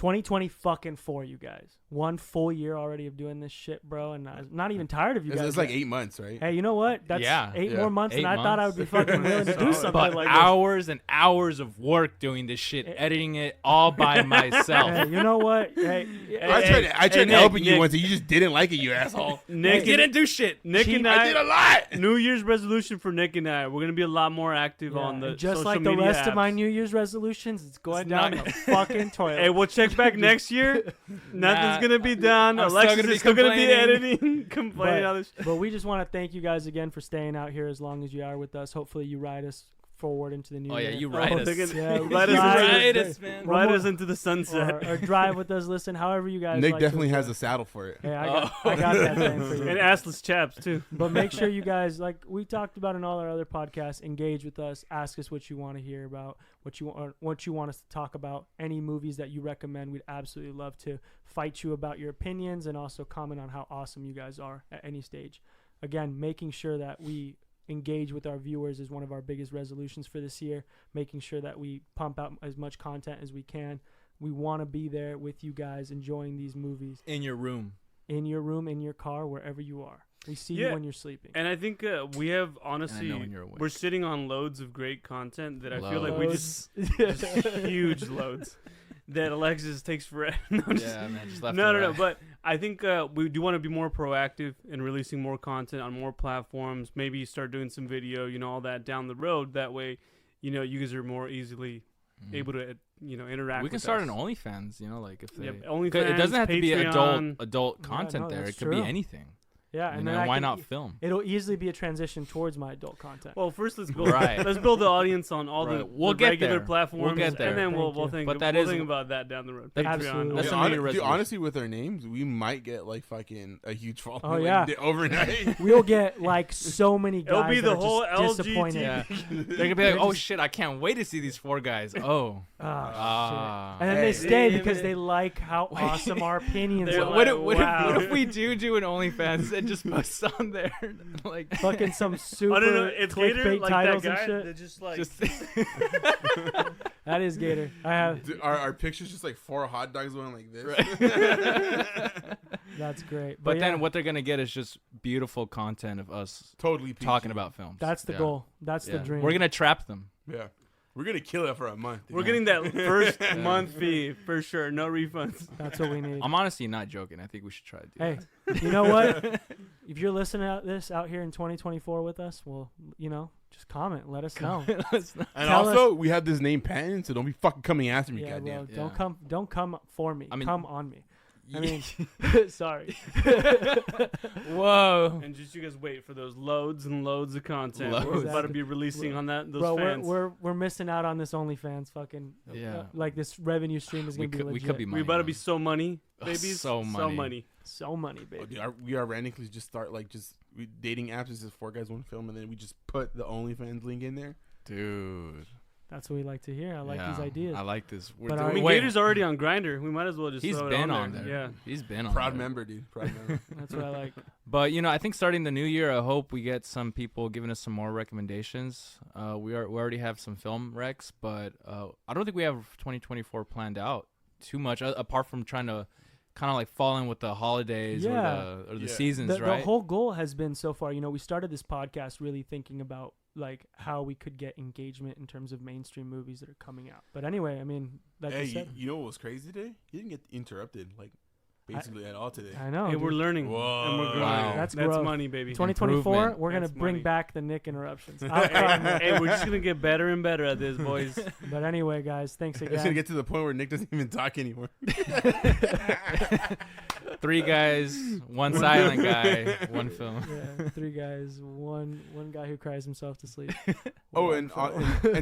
2024, you guys. 1 full year already of doing this shit, bro. And I'm not even tired of you guys. It's like 8 months, right? Hey, you know what? That's 8 more months than I thought I would be fucking willing to do something but like hours and hours of work doing this shit, editing it all by myself. Hey, you know what? Hey, I tried helping you once, and you just didn't like it, you asshole. Nick didn't do shit. Nick and I did a lot. New Year's resolution for Nick and I. We're gonna be a lot more active on the just social like the media rest apps. of my New Year's resolutions. It's going down the fucking toilet. Hey, we'll check back next year. Nothing's gonna be done. I'm Alexis is still gonna be complaining. editing, complaining all this. But we just want to thank you guys again for staying out here as long as you are with us. Hopefully you ride us forward into the new year. Oh yeah, you ride us. Yeah, ride us, man. Ride us into the sunset. or drive with us. Listen, however you guys. Nick like definitely to has a saddle for it. Hey, I got that thing for you. And assless chaps too. But make sure you guys, like we talked about in all our other podcasts, engage with us. Ask us what you want to hear about, what you want us to talk about. Any movies that you recommend, we'd absolutely love to fight you about your opinions and also comment on how awesome you guys are at any stage. Again, making sure that we engage with our viewers is one of our biggest resolutions for this year. Making sure that we pump out as much content as we can. We want to be there with you guys enjoying these movies. In your room, in your car, wherever you are. We see you when you're sleeping. And I think we have, honestly, you're awake. we're sitting on loads of great content that I feel like we just huge loads that Alexis takes forever. No, but I think we do want to be more proactive in releasing more content on more platforms. Maybe start doing some video, all that down the road. That way, you guys are more easily able to, interact. We can with start us. an OnlyFans, like if they. OnlyFans, it doesn't have to be Patreon. adult content there. It could be anything. Yeah, and then why not film? It'll easily be a transition towards my adult content. Well, first let's build let's build the audience on all the regular platforms, we'll get there. and then we'll think. But we'll think about that down the road. Absolutely. Patreon. Dude, honestly, with our names, we might get like fucking a huge following. Oh yeah, overnight. We'll get like so many guys. It'll be the that whole are just disappointed. Yeah. They're gonna be like, "Oh shit, I can't wait to see these 4 guys." Oh. Shit. And then they stay because they like how awesome our opinions are. What if we do an OnlyFans and just post on there like fucking some super it's clickbait Gator, like titles that guy, and shit? that just like That is Gator. I have. Dude, our pictures just like 4 hot dogs going like this. Right. That's great. But then what they're gonna get is just beautiful content of us totally talking about films. That's the goal. That's the dream. We're gonna trap them. Yeah. We're going to kill it for a month. We're getting that first month fee for sure. No refunds. That's what we need. I'm honestly not joking. I think we should try to do that. Hey, you know what? If you're listening to this out here in 2024 with us, well, just comment. Let us know. And also, we have this name patent, so don't be fucking coming after me, goddamn. Well, don't come for me. Come on me. I mean, sorry. Whoa. And just you guys wait for those loads and loads of content. We're about to be releasing on those fans. We're missing out on this OnlyFans fucking. Like this revenue stream is gonna be legit. We could be money. We about to be so money, babies. So money, baby. Oh, dude, we ironically just start like dating apps. Is just 4 guys, 1 film, and then we just put the OnlyFans link in there. Dude. That's what we like to hear. I like these ideas. I like this. Gator's already on Grindr. We might as well just He's throw been it on there. Yeah. He's been on Proud there. member, dude. Proud member. That's what I like. But, I think starting the new year, I hope we get some people giving us some more recommendations. We already have some film recs, but I don't think we have 2024 planned out too much, apart from trying to kind of like fall in with the holidays or the seasons, right? The whole goal has been so far, we started this podcast really thinking about like how we could get engagement in terms of mainstream movies that are coming out. But anyway, I mean, like you said, you know what was crazy today? You didn't get interrupted like basically at all today. I know. Hey, we're learning. Whoa. And we're growing. Wow. That's money, baby. 2024, we're going to bring back the Nick interruptions. Hey, we're just going to get better and better at this, boys. But anyway, guys, thanks again. It's going to get to the point where Nick doesn't even talk anymore. 3 guys, 1 silent guy, 1 film. Yeah, 3 guys, one guy who cries himself to sleep. And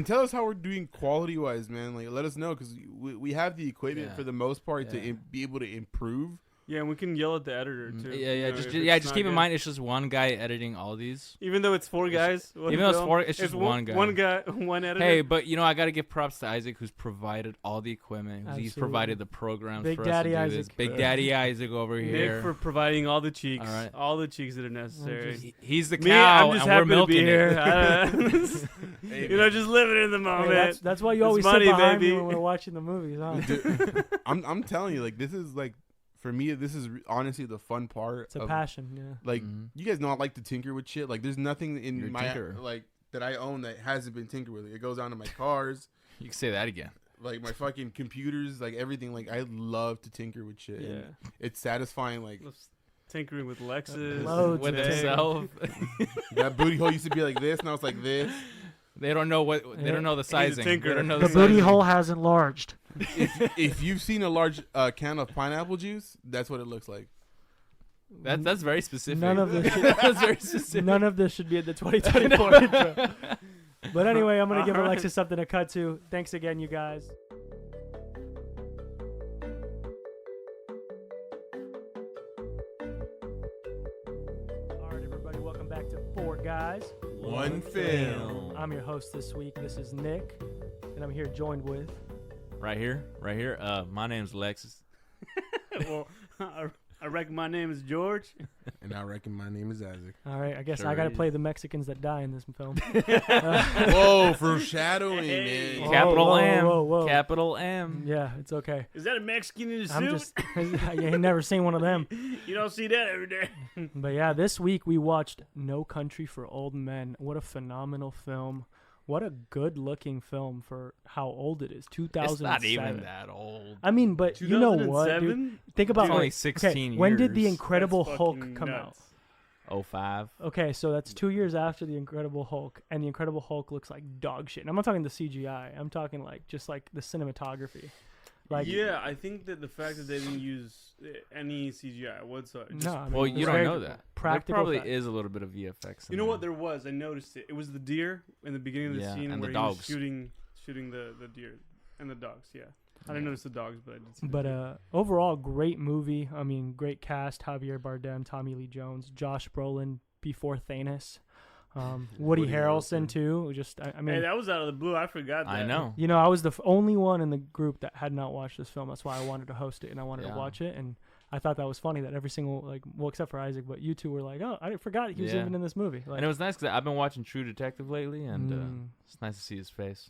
tell us how we're doing quality wise, man. Like, let us know because we have the equipment for the most part to be able to improve Yeah, and we can yell at the editor too. Just keep in mind it's just one guy editing all these. Even though it's 4 guys. It's just one guy. One guy, one editor. Hey, but I gotta give props to Isaac, who's provided all the equipment. Absolutely. He's provided the programs Big for Daddy us to do Isaac. this. Big Daddy Isaac over here. Nick for providing all the cheeks. All right. All the cheeks that are necessary. He's the Me, cow, I'm just and happy we're milking to be it. here. Just living in the moment. Hey, that's why you always money, sit behind baby. me when we're watching the movies, huh? Dude, I'm telling you, like, this is like, for me, this is honestly the fun part. It's a passion, yeah. Like, you guys know I like to tinker with shit. Like, there's nothing in You're a my tinkerer. like that I own that hasn't been tinkered with. It goes on to my cars, You can say that again. like my fucking computers, like everything. Like, I love to tinker with shit. Yeah. And it's satisfying. Like Tinkering with Lexus. Loads With of himself. that booty hole used to be like this, now it's like this. They don't know they don't know the sizing. They tinker. don't know The the booty sizing. hole has enlarged. If you've seen a large can of pineapple juice, that's what it looks like. That's very specific. None of this. That's very specific. None of this should be in the 2024 intro. But anyway, I'm gonna give All right. Alexis something to cut to. Thanks again, you guys. All right, everybody, welcome back to Four Guys. One film. I'm your host this week. This is Nick, and I'm here joined with. Right here. My name's Alexis. Well, I reckon my name is George. And I reckon my name is Isaac. All right, I guess Sure I got to is. play the Mexicans that die in this film. Whoa, foreshadowing, Hey. man. Capital whoa, M. whoa, whoa. Capital M. Yeah, it's okay. Is that a Mexican in a I'm suit? just. I ain't never seen one of them. You don't see that every day. But yeah, this week we watched No Country for Old Men. What a phenomenal film. What a good-looking film for how old it is. 2007. It's not even that old. I mean, but you know what, dude? 2007? Think about It's only like, 16 when did The years. Incredible That's Hulk fucking come nuts. out? 05. Okay, so that's 2 years after The Incredible Hulk, and The Incredible Hulk looks like dog shit. And I'm not talking the CGI. I'm talking like just like the cinematography. Like, Yeah, I think that the fact that they didn't use any CGI whatsoever. no, I mean, Well, it's you don't very know that. Practical. There probably fact. is a little bit of VFX. You know what? There was. I noticed it. It was the deer in the beginning of the Yeah, scene and where the he was dogs. shooting the deer and the dogs. Yeah, I didn't notice the dogs, but I did see. But the deer. overall, great movie. I mean, great cast: Javier Bardem, Tommy Lee Jones, Josh Brolin before Thanos, Woody Harrelson too. Just, I mean, Hey, that was out of the blue. I forgot that. I know. you know, I was the only one in the group that had not watched this film. That's why I wanted to host it and I wanted to Yeah. watch it. And I thought that was funny that every single except for Isaac, but you two were like, "Oh, I forgot he was Yeah. even in this movie." Like, And it was nice because I've been watching True Detective lately, and Mm. it's nice to see his face.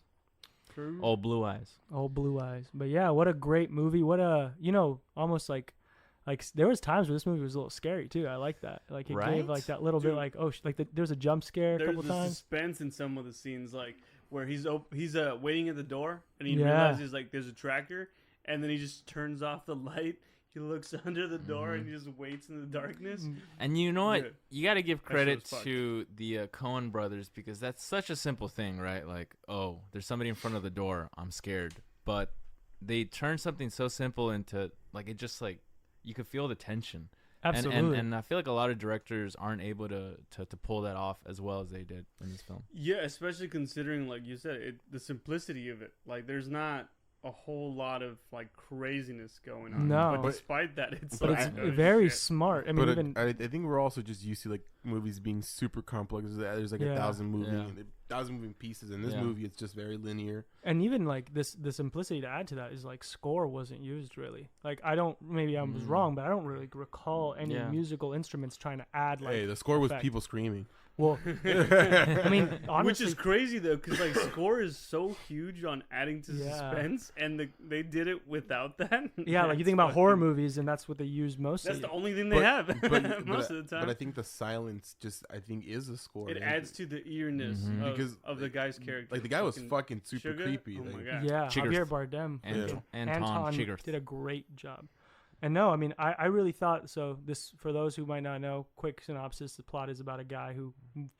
True. Old blue eyes. old blue eyes. But yeah, what a great movie. What a almost like there was times where this movie was a little scary too. I like that. Like it Right? gave like that little bit Dude. like there's a jump scare a There's couple the times. suspense in some of the scenes, like where he's waiting at the door and he Yeah. realizes like there's a tracker, and then he just turns off the light. He looks under the door and he just waits in the darkness. And you know what? Yeah. You got to give shit credit was fucked. to the Coen brothers because that's such a simple thing, right? Like, oh, there's somebody in front of the door. I'm scared. But they turn something so simple into, like, it just, like, you could feel the tension. Absolutely. And I feel like a lot of directors aren't able to pull that off as well as they did in this film. Yeah, especially considering, like you said, the simplicity of it. Like, there's not a whole lot of like craziness going on. No. But But- despite that, it's but like it's oh, very shit. smart. I mean, But even I think we're also just used to like movies being super complex. There's like Yeah. 1,000 moving, Yeah. and 1,000 moving pieces. In this Yeah. movie, it's just very linear. and even like the simplicity to add to that is like score wasn't used really. Like I don't maybe I was wrong, but I don't really recall any Yeah. musical instruments trying to add like. Hey, the score was effect. people screaming. Well, I mean, honestly, Which is crazy though, because like score is so huge on adding to Yeah. suspense, and they did it without that. yeah, like you That's think about horror fucking- movies, and that's what they use mostly. That's the only thing they But- have But, most but, of the time. but I think the silence I think is a score. It adds to the eerness Mhm. of, Because, of the guy's character. like the guy was fucking super Sugar? creepy. Oh my like, god. yeah, Chigurh. Javier Bardem. And Yeah. Anton Chigurh. did a great job. And no, I mean, I really thought so. This, for those who might not know, quick synopsis: the plot is about a guy who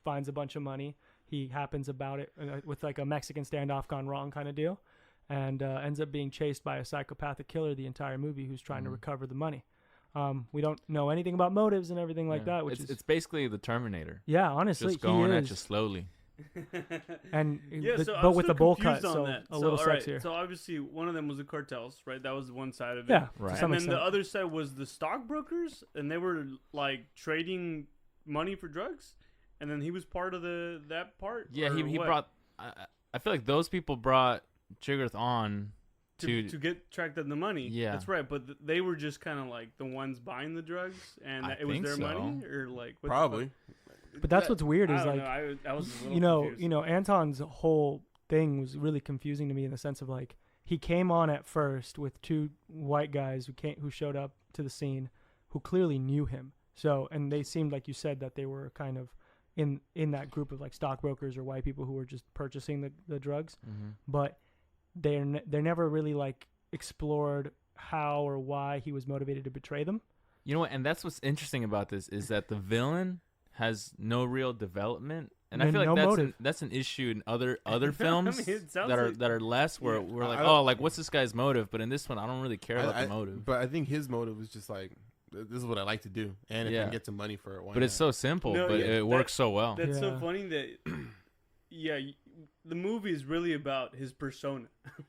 finds a bunch of money. He happens about it with like a Mexican standoff gone wrong kind of deal, and ends up being chased by a psychopathic killer the entire movie who's trying to recover the money. We don't know anything about motives and everything like Yeah. that, which it's is basically the Terminator. yeah, honestly, Just going he at is. you slowly. And so but with the bowl cut, so a little sexier. Right. So obviously one of them was the cartels, right? That was one side of it. Yeah, right. And then the other side was the stockbrokers, and they were like trading money for drugs. And then he was part of that part. Yeah, he brought. I feel like those people brought Chigurh on to get tracked on the money. Yeah, that's right. But they were just kind of like the ones buying the drugs, and it was their money, or like probably. But that's what's weird is I like I was a little confused. Anton's whole thing was really confusing to me in the sense of like he came on at first with two white guys who showed up to the scene who clearly knew him. So and they seemed like you said that they were kind of in that group of like stockbrokers or white people who were just purchasing the drugs, but they're never really like explored how or why he was motivated to betray them. You know what? And that's what's interesting about this is that the villain has no real development, and I feel like that's an issue in other films that are less where we're like, oh, like what's this guy's motive? But in this one, I don't really care about the motive. But I think his motive was just like, this is what I like to do, and if I can get some money for it, why but not? it's so simple, it works so well. That's so funny that the movie is really about his persona.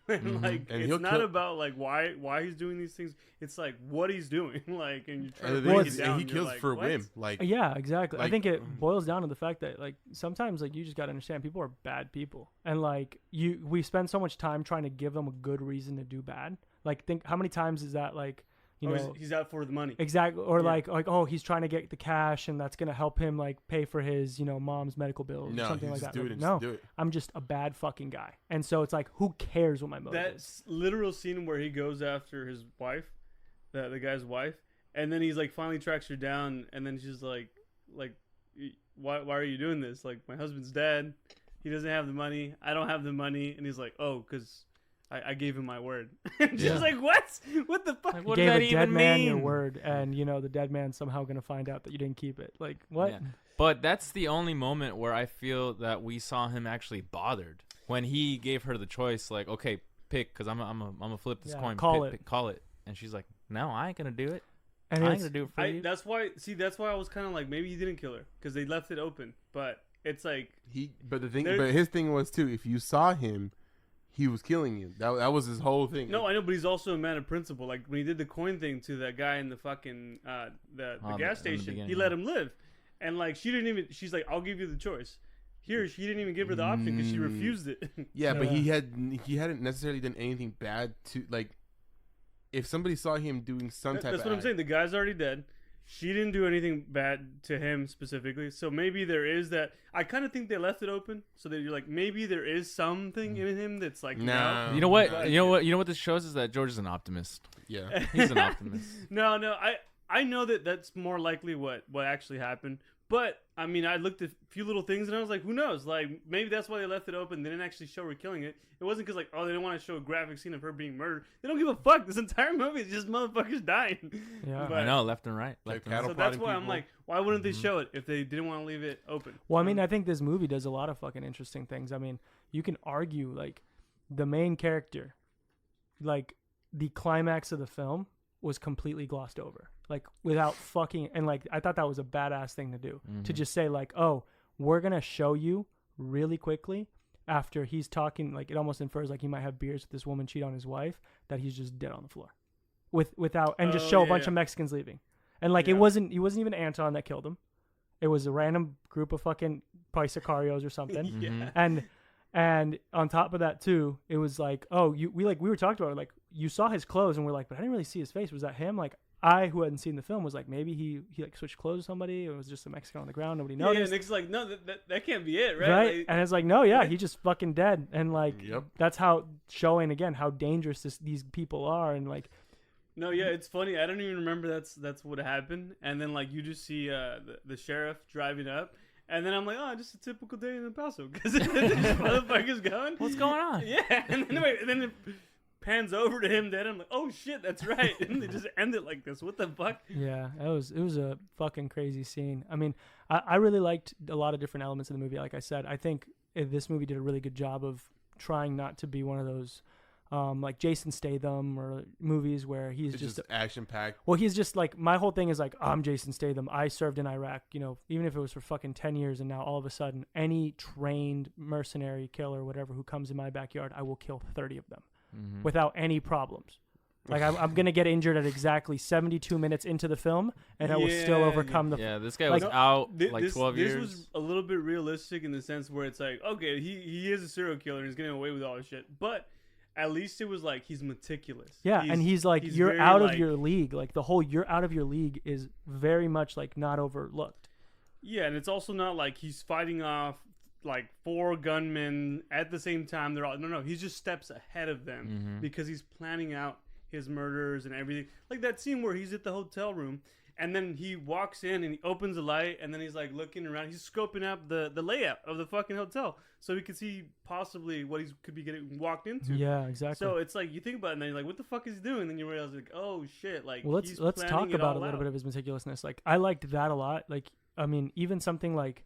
And like and it's not about like why he's doing these things. It's like what he's doing. Like and you try to break it down. He kills like, for what? whim. Like yeah, exactly. Like, I think it boils down to the fact that like sometimes like you just gotta understand people are bad people, and like we spend so much time trying to give them a good reason to do bad. Like think how many times is that like. You know, he's out for the money. Exactly. Or like, oh, he's trying to get the cash and that's going to help him like pay for his, mom's medical bills or something like that. No, I'm just a bad fucking guy. And so it's like, who cares what my motive is? That literal scene where he goes after his wife, the guy's wife, and then he's like finally tracks her down, and then she's like, why are you doing this? Like, my husband's dead. He doesn't have the money. I don't have the money. And he's like, oh, because I gave him my word. She's like, what? What the fuck? Like, what you does gave that a dead even man mean? your word, and the dead man's somehow gonna find out that you didn't keep it. Like what? Yeah. But that's the only moment where I feel that we saw him actually bothered when he gave her the choice. Like, okay, pick, because I'm gonna flip this coin. Call it. And she's like, no, I ain't gonna do it. And I ain't gonna do it for you. That's why I was kind of like, maybe he didn't kill her because they left it open. But it's like But his thing was too. If you saw him, he was killing you. That was his whole thing. No, I know, but he's also a man of principle. Like when he did the coin thing to that guy in the fucking the gas station, he let him live, and like she didn't even. She's like, "I'll give you the choice." Here, she didn't even give her the option because she refused it. Yeah, but he hadn't necessarily done anything bad to like. If somebody saw him doing some type, that's what I'm saying. The guy's already dead. She didn't do anything bad to him specifically, so maybe there is that. I kind of think they left it open so that you're like, maybe there is something in him that's like, no. You know what? You know what this shows is that George is an optimist. Yeah, he's an optimist. No, I know that's more likely what actually happened. But I mean, I looked at a few little things and I was like, who knows? Like maybe that's why they left it open. They didn't actually show her killing it. It wasn't because like, oh, they didn't want to show a graphic scene of her being murdered. They don't give a fuck. This entire movie is just motherfuckers dying. Yeah, I know, left and right. So that's why I'm like, why wouldn't they show it if they didn't want to leave it open? Well, I mean, I think this movie does a lot of fucking interesting things. I mean, you can argue like the main character, like the climax of the film was completely glossed over. Like without fucking, and like I thought that was a badass thing to do, to just say like, oh, we're gonna show you really quickly after he's talking, like it almost infers like he might have beers with this woman, cheat on his wife, that he's just dead on the floor without, and just show a bunch of Mexicans leaving, and like it wasn't even Anton that killed him, it was a random group of fucking probably sicarios or something. And on top of that too, it was like, oh, we were talking about it, like you saw his clothes and we're like, but I didn't really see his face. Was that him? Like I, who hadn't seen the film, was like, maybe he like switched clothes with somebody. It was just a Mexican on the ground. Nobody noticed. Yeah, and Nick's like, no, that can't be it, right? Right? Like, and it's like, no, yeah, he's just fucking dead. And like, that's how showing again how dangerous these people are. And like, no, yeah, it's funny. I don't even remember that's what happened. And then like you just see the sheriff driving up. And then I'm like, oh, just a typical day in El Paso. Because this motherfucker's going. What's going on? Yeah. And then it pans over to him dead. I'm like, oh, shit, that's right. And they just end it like this. What the fuck? Yeah, it was a fucking crazy scene. I mean, I really liked a lot of different elements of the movie. Like I said, I think this movie did a really good job of trying not to be one of those like Jason Statham or movies where he's It's just action packed. Well, he's just like, my whole thing is like, I'm Jason Statham. I served in Iraq, even if it was for fucking 10 years, and now all of a sudden, any trained mercenary killer, whatever, who comes in my backyard, I will kill 30 of them without any problems. Like, I'm going to get injured at exactly 72 minutes into the film, and I will still overcome the... Yeah, this guy was out 12 years. This was a little bit realistic in the sense where it's like, okay, he is a serial killer, and he's getting away with all this shit, but... At least it was like he's meticulous. Yeah, and he's like, you're out of your league. Like the whole you're out of your league is very much like not overlooked. Yeah, and it's also not like he's fighting off like 4 gunmen at the same time. They're all no. He just steps ahead of them because he's planning out his murders and everything. Like that scene where he's at the hotel room and then he walks in and he opens the light and then he's like looking around. He's scoping out the layout of the fucking hotel so he could see possibly what he could be getting walked into. Yeah, exactly. So it's like you think about it and then you're like, what the fuck is he doing? And then you realize like, oh shit, like well, let's talk about a little bit of his meticulousness. Like I liked that a lot. Like I mean, even something like,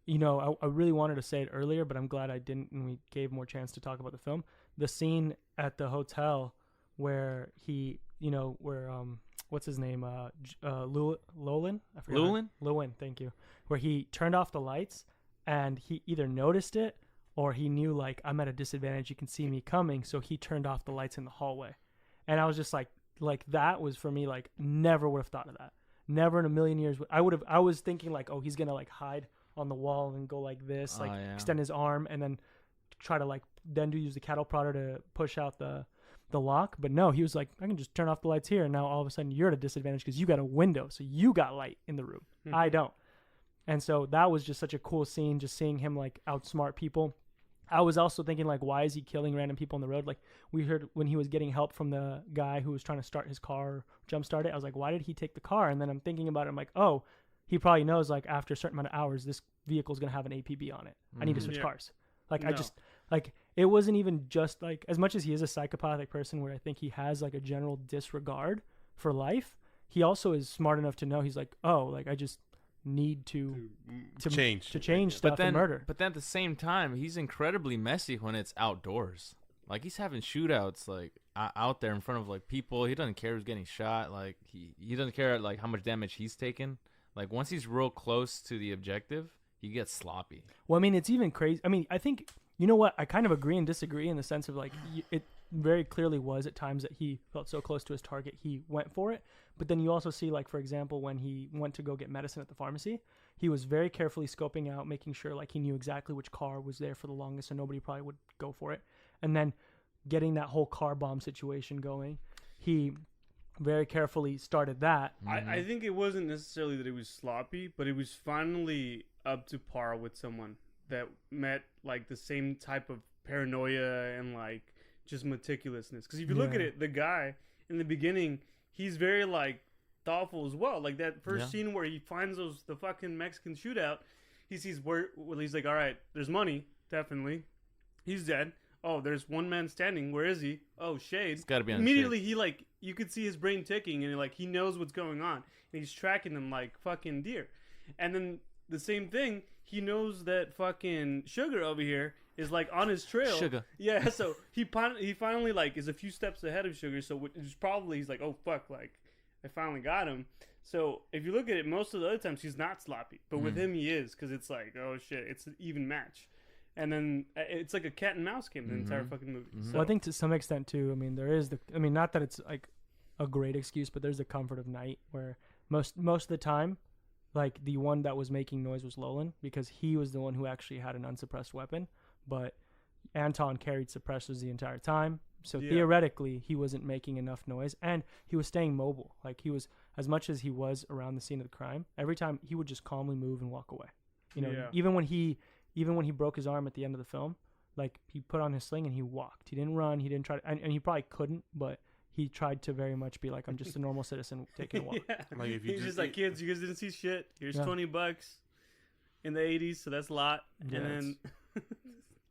I really wanted to say it earlier, but I'm glad I didn't, and we gave more chance to talk about the film. The scene at the hotel where he, what's his name? Llewellyn? I forgot. Llewellyn, thank you. Where he turned off the lights and he either noticed it or he knew like I'm at a disadvantage. You can see me coming. So he turned off the lights in the hallway. And I was just like that was for me, like never would have thought of that. Never in a million years. I was thinking like, oh, he's going to like hide on the wall and go like this, extend his arm and then try to like then use the cattle prodder to push out the lock. But no, he was like, I can just turn off the lights here and now all of a sudden you're at a disadvantage because you got a window, so you got light in the room. I don't. And so that was just such a cool scene, just seeing him like outsmart people. I was also thinking like, why is he killing random people on the road? Like we heard when he was getting help from the guy who was trying to start his car, jumpstart it, I was like, why did he take the car? And then I'm thinking about it, I'm like, oh, he probably knows like after a certain amount of hours this vehicle is going to have an APB on it. I need to switch cars. Like I just like it wasn't even just like, as much as he is a psychopathic person where I think he has like a general disregard for life, he also is smart enough to know he's like, oh, like I just need to change stuff and murder. But then at the same time, he's incredibly messy when it's outdoors. Like he's having shootouts like out there in front of like people. He doesn't care who's getting shot. Like he doesn't care like how much damage he's taken. Like once he's real close to the objective, he gets sloppy. Well, I mean, it's even crazy. I mean, I think, you know what? I kind of agree and disagree in the sense of like, it very clearly was at times that he felt so close to his target, he went for it. But then you also see, like, for example, when he went to go get medicine at the pharmacy, he was very carefully scoping out, making sure like he knew exactly which car was there for the longest so nobody probably would go for it. And then getting that whole car bomb situation going, he very carefully started that. I think it wasn't necessarily that it was sloppy, but it was finally up to par with someone that met like the same type of paranoia and like just meticulousness. Because if you look at it, the guy in the beginning, he's very like thoughtful as well. Like that first scene where he finds the fucking Mexican shootout, he sees he's like, all right, there's money, definitely. He's dead. Oh, there's one man standing. Where is he? Oh, shade. It's gotta be on immediately. shade. He like you could see his brain ticking, and like he knows what's going on, and he's tracking them like fucking deer. And then the same thing, he knows that fucking Sugar over here is like on his trail. Sugar. Yeah. So he finally like is a few steps ahead of Sugar. So it's probably he's like, oh fuck, like I finally got him. So if you look at it, most of the other times he's not sloppy, but with him he is, because it's like, oh shit, it's an even match. And then it's like a cat and mouse game the entire fucking movie. So. Well, I think to some extent too. I mean, there is not that it's like a great excuse, but there's the comfort of night where most of the time, like the one that was making noise was Llewellyn, because he was the one who actually had an unsuppressed weapon, but Anton carried suppressors the entire time. So theoretically, he wasn't making enough noise, and he was staying mobile. Like he was, as much as he was around the scene of the crime, every time he would just calmly move and walk away. You know, even when he broke his arm at the end of the film, like he put on his sling and he walked. He didn't run. He didn't try to, and he probably couldn't, but he tried to very much be like, I'm just a normal citizen taking a walk. Like if you he's just like, kids, you guys didn't see shit. Here's $20 in the 80s, so that's a lot. And then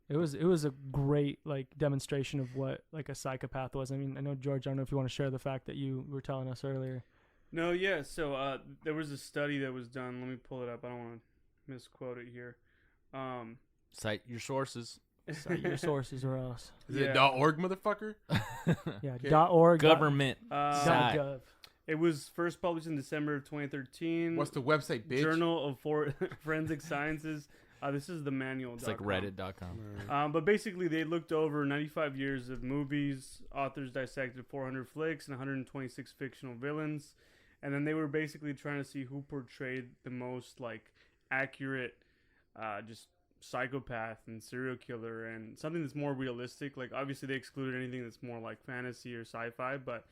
it was a great like demonstration of what like a psychopath was. I mean, I know George, I don't know if you want to share the fact that you were telling us earlier. No, yeah. So there was a study that was done. Let me pull it up. I don't want to misquote it here. Cite your sources. Cite your sources or else. Is it .org, motherfucker? Yeah, Okay. .org. Government. .gov. It was first published in December of 2013. What's the website, bitch? Journal of Forensic Sciences. This is the manual. It's like Reddit.com. But basically, they looked over 95 years of movies. Authors dissected 400 flicks and 126 fictional villains. And then they were basically trying to see who portrayed the most, like, accurate, just psychopath and serial killer and something that's more realistic. Like, obviously, they excluded anything that's more like fantasy or sci-fi. But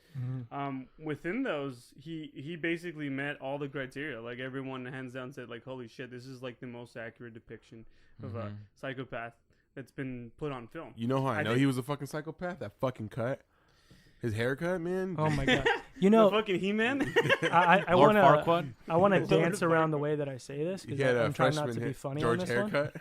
within those, he basically met all the criteria. Like, everyone hands down said, like, holy shit, this is, like, the most accurate depiction of a psychopath that's been put on film. You know how I know he was a fucking psychopath? That fucking cut. His haircut, man. Oh my god! You know, the fucking He-Man. I Lord want Farquaad? I want to dance around the way that I say this because I'm trying not to be funny George on this haircut.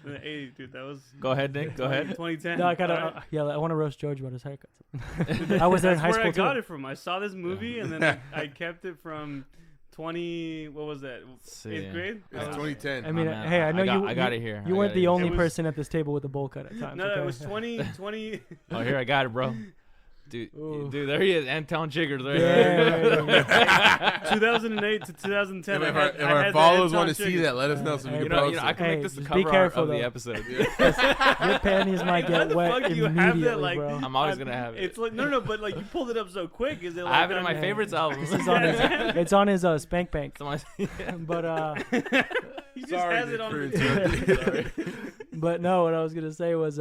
Hey, dude, that was. Go ahead, Nick. Go ahead. 2010. No, I gotta. I want to roast George about his haircuts. I was there in high school That's where I got too. it from. I saw this movie and then I kept it from 20. What was that? 8th grade. It's 2010. I mean, hey, I know I got it here. You weren't the only person at this table with a bowl cut at times. No, okay? it was 20. Oh, here, I got it, bro. Dude, there he is. Anton Chigurh. There. Yeah. 2008 to 2010. If our followers want to see that, let us know so we can post I it. can make this the just cover be careful, art of though. the episode. Your panties might Why get the wet fuck do you immediately, have that, like, bro. I'm always gonna have it. It's like no, but like you pulled it up so quick. Is it? Like, I have it in my favorites album. It's on his Spank Bank. But he just has it on his. But no, what I was gonna say was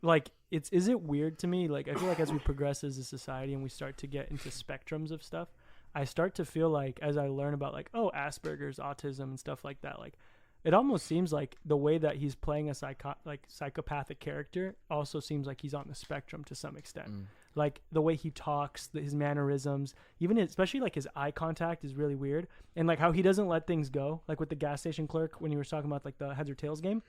like is it weird to me? Like I feel like as we progress as a society and we start to get into spectrums of stuff, I start to feel like as I learn about like Asperger's, autism, and stuff like that, like it almost seems like the way that he's playing a psychopathic character also seems like he's on the spectrum to some extent. Like the way he talks, his mannerisms, even especially like his eye contact is really weird, and like how he doesn't let things go. Like with the gas station clerk when you were talking about like the heads or tails game.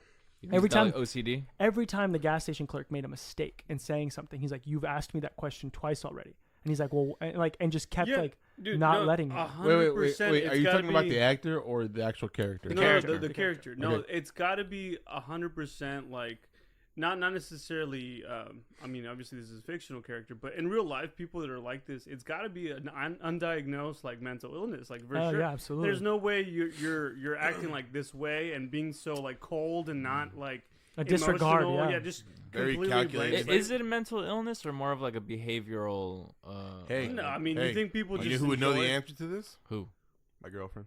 Every time OCD. Every time the gas station clerk made a mistake in saying something, he's like, "You've asked me that question twice already," and he's like, "Well," and just kept not letting him. Wait. Are you talking about the actor or the actual character? The character. No, okay. It's got to be 100% like. Not necessarily. I mean, obviously this is a fictional character, but in real life, people that are like this, it's got to be an undiagnosed like mental illness. Like for sure, yeah, absolutely. There's no way you're acting like this way and being so like cold and not like a disregard. Yeah, just very calculated. Is it a mental illness or more of like a behavioral? No, I mean, you think people just. You know who would know the answer to this? Who? My girlfriend.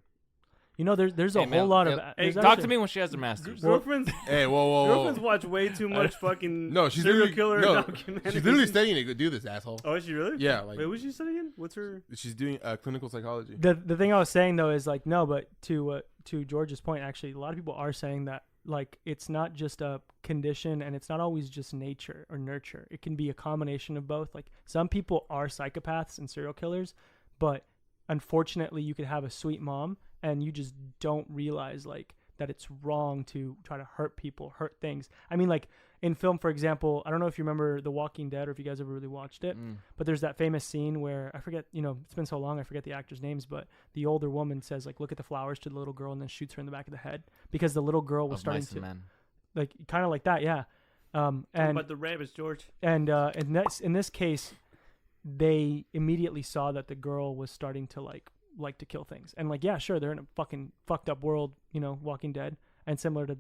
You know, there's a whole lot of. Hey, talk to me when she has her master's. Girlfriends. Hey, whoa. Girlfriends watch way too much fucking. No, she's serial killer documentaries. She's literally studying to do this, asshole. Oh, is she really? Yeah. Like, wait, what's she studying? What's her? She's doing clinical psychology. The thing I was saying though is like no, but to George's point, actually, a lot of people are saying that like it's not just a condition and it's not always just nature or nurture. It can be a combination of both. Like some people are psychopaths and serial killers, but unfortunately, you could have a sweet mom. And you just don't realize like that it's wrong to try to hurt people, hurt things. I mean, like in film, for example, I don't know if you remember The Walking Dead or if you guys ever really watched it, but there's that famous scene where I forget, it's been so long, I forget the actors' names, but the older woman says like, look at the flowers to the little girl and then shoots her in the back of the head because the little girl was starting to like kind of like that. Yeah. But the rabbits, George. And in this case, they immediately saw that the girl was starting to like to kill things. And like, yeah, sure, they're in a fucking fucked up world, Walking Dead. And similar to,